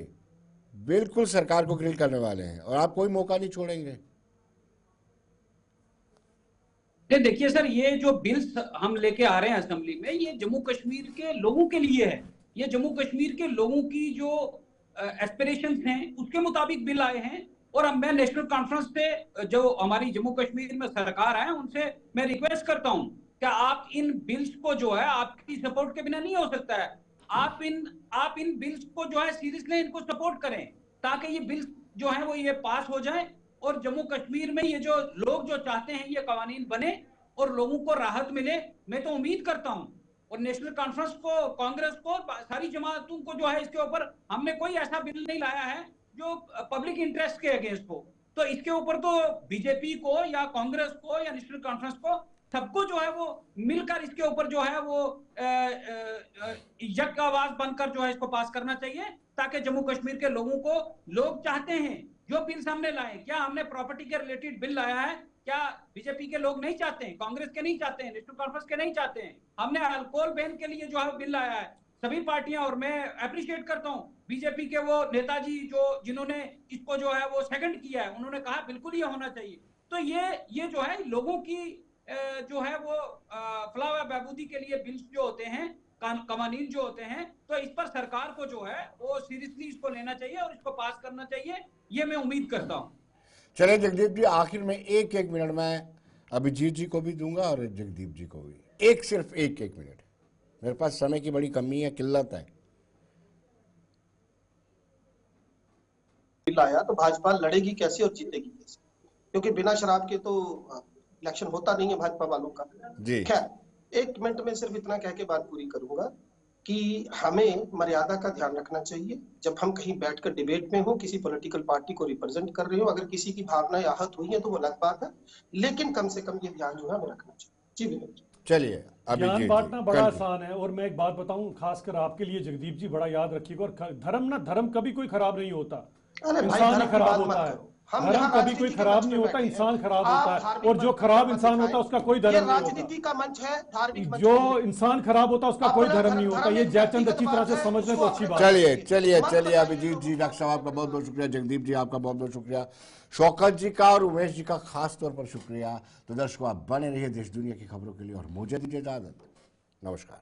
बिल्कुल सरकार को ग्रिल करने वाले हैं और आप कोई मौका नहीं छोड़ेंगे। देखिए सर, ये जो बिल्स हम लेके आ रहे हैं असेंबली में, ये जम्मू कश्मीर के लोगों के लिए है। ये जम्मू कश्मीर के लोगों की जो एस्पिरेशंस हैं उसके मुताबिक बिल आए हैं। और अब मैं नेशनल कॉन्फ्रेंस से जो हमारी जम्मू कश्मीर में सरकार है उनसे मैं रिक्वेस्ट करता हूं कि आप इन बिल्स को जो है, आपकी सपोर्ट के बिना नहीं हो सकता है, आप इन बिल्स को जो है सीरियसली इनको सपोर्ट करें, ताकि ये बिल्स जो है वो ये पास हो जाए और जम्मू कश्मीर में ये जो लोग जो चाहते हैं ये कवानीन बने और लोगों को राहत मिले। मैं तो उम्मीद करता हूं, और नेशनल कॉन्फ्रेंस को, कांग्रेस को, सारी जमातों को जो है इसके ऊपर, हमने कोई ऐसा बिल नहीं लाया है जो पब्लिक इंटरेस्ट के अगेंस्ट हो। तो इसके ऊपर तो बीजेपी को या कांग्रेस को या नेशनल कॉन्फ्रेंस को, सबको जो है वो मिलकर इसके ऊपर जो है वो एक आवाज बनकर जो है इसको पास करना चाहिए, ताकि जम्मू कश्मीर के लोगों को, लोग चाहते हैं जो बिल हमने लाए, क्या हमने प्रॉपर्टी के रिलेटेड बिल लाया है, क्या बीजेपी के लोग नहीं चाहते हैं, कांग्रेस के नहीं चाहते हैं, नेशनल कॉन्फ्रेंस के नहीं चाहते हैं? हमने अल्कोहल बैन के लिए जो है बिल लाया है, सभी पार्टियां, और मैं अप्रिशिएट करता हूं बीजेपी के वो नेताजी जिन्होंने इसको जो है वो सेकंड किया है, उन्होंने कहा बिल्कुल ये होना चाहिए। तो ये जो है लोगों की जो है वो फलाह व बहबूदी के लिए बिल्स जो होते हैं, कवानीन जो होते हैं, तो इस पर सरकार को जो है वो सीरियसली इसको लेना चाहिए और इसको पास करना चाहिए, ये मैं उम्मीद करता हूं। चलिए जगदीप जी, आखिर में एक मिनट में अभिजीत जी को भी दूंगा और जगदीप जी को भी, सिर्फ एक मिनट, मेरे पास समय की बड़ी कमी है, किल्लत है। लाया तो भाजपा लड़ेगी कैसे और जीतेगी कैसे, क्योंकि बिना शराब के तो इलेक्शन होता नहीं है भाजपा वालों का। खैर, 1 मिनट में सिर्फ इतना कह के बात पूरी करूंगा कि हमें मर्यादा का ध्यान रखना चाहिए। जब हम कहीं बैठकर डिबेट में हो, किसी पॉलिटिकल पार्टी को रिप्रेजेंट कर रहे हो, अगर किसी की भावनाएं आहत हुई है तो वो अलग बात है, लेकिन कम से कम ये ध्यान जो है हमें रखना चाहिए। जी विनोद, चलिए, ज्ञान बांटना बड़ा आसान है। और मैं एक बात बताऊं, खासकर आपके लिए जगदीप जी, बड़ा याद रखिएगा, और धर्म कभी कोई खराब नहीं होता, इंसान ही खराब होता है। धर्म यहाँ कभी कोई राजनीति के खराब मंच नहीं पे होता, बैठे इंसान हैं। खराब आप होता है, धार्मिक और जो मंच पे खराब मत इंसान होता दिखाएं। है उसका कोई ये धर्म नहीं होता। राजनीति का मंच है, धार्मिक मंच जो नहीं है। इंसान खराब होता है उसका कोई अपना धर्म नहीं होता। धर्म ये एक जयचंद व्यक्तिगत अच्छी तरह बात से है, समझ लें तो उसको अच्छी अपने बात है। चलिए चलिए मत चलिए बताइए अभिजीत जी, डॉक्टर साहब आपका बहुत बहुत शुक्रिया, जगदीप जी आपका बहुत बहुत शुक्रिया, शौकत जी का और उमेश जी का खास तौर पर शुक्रिया। तो दर्शकों, आप बने रहिए देश दुनिया की खबरों के लिए और मुझे दीजिए इजाजत। नमस्कार।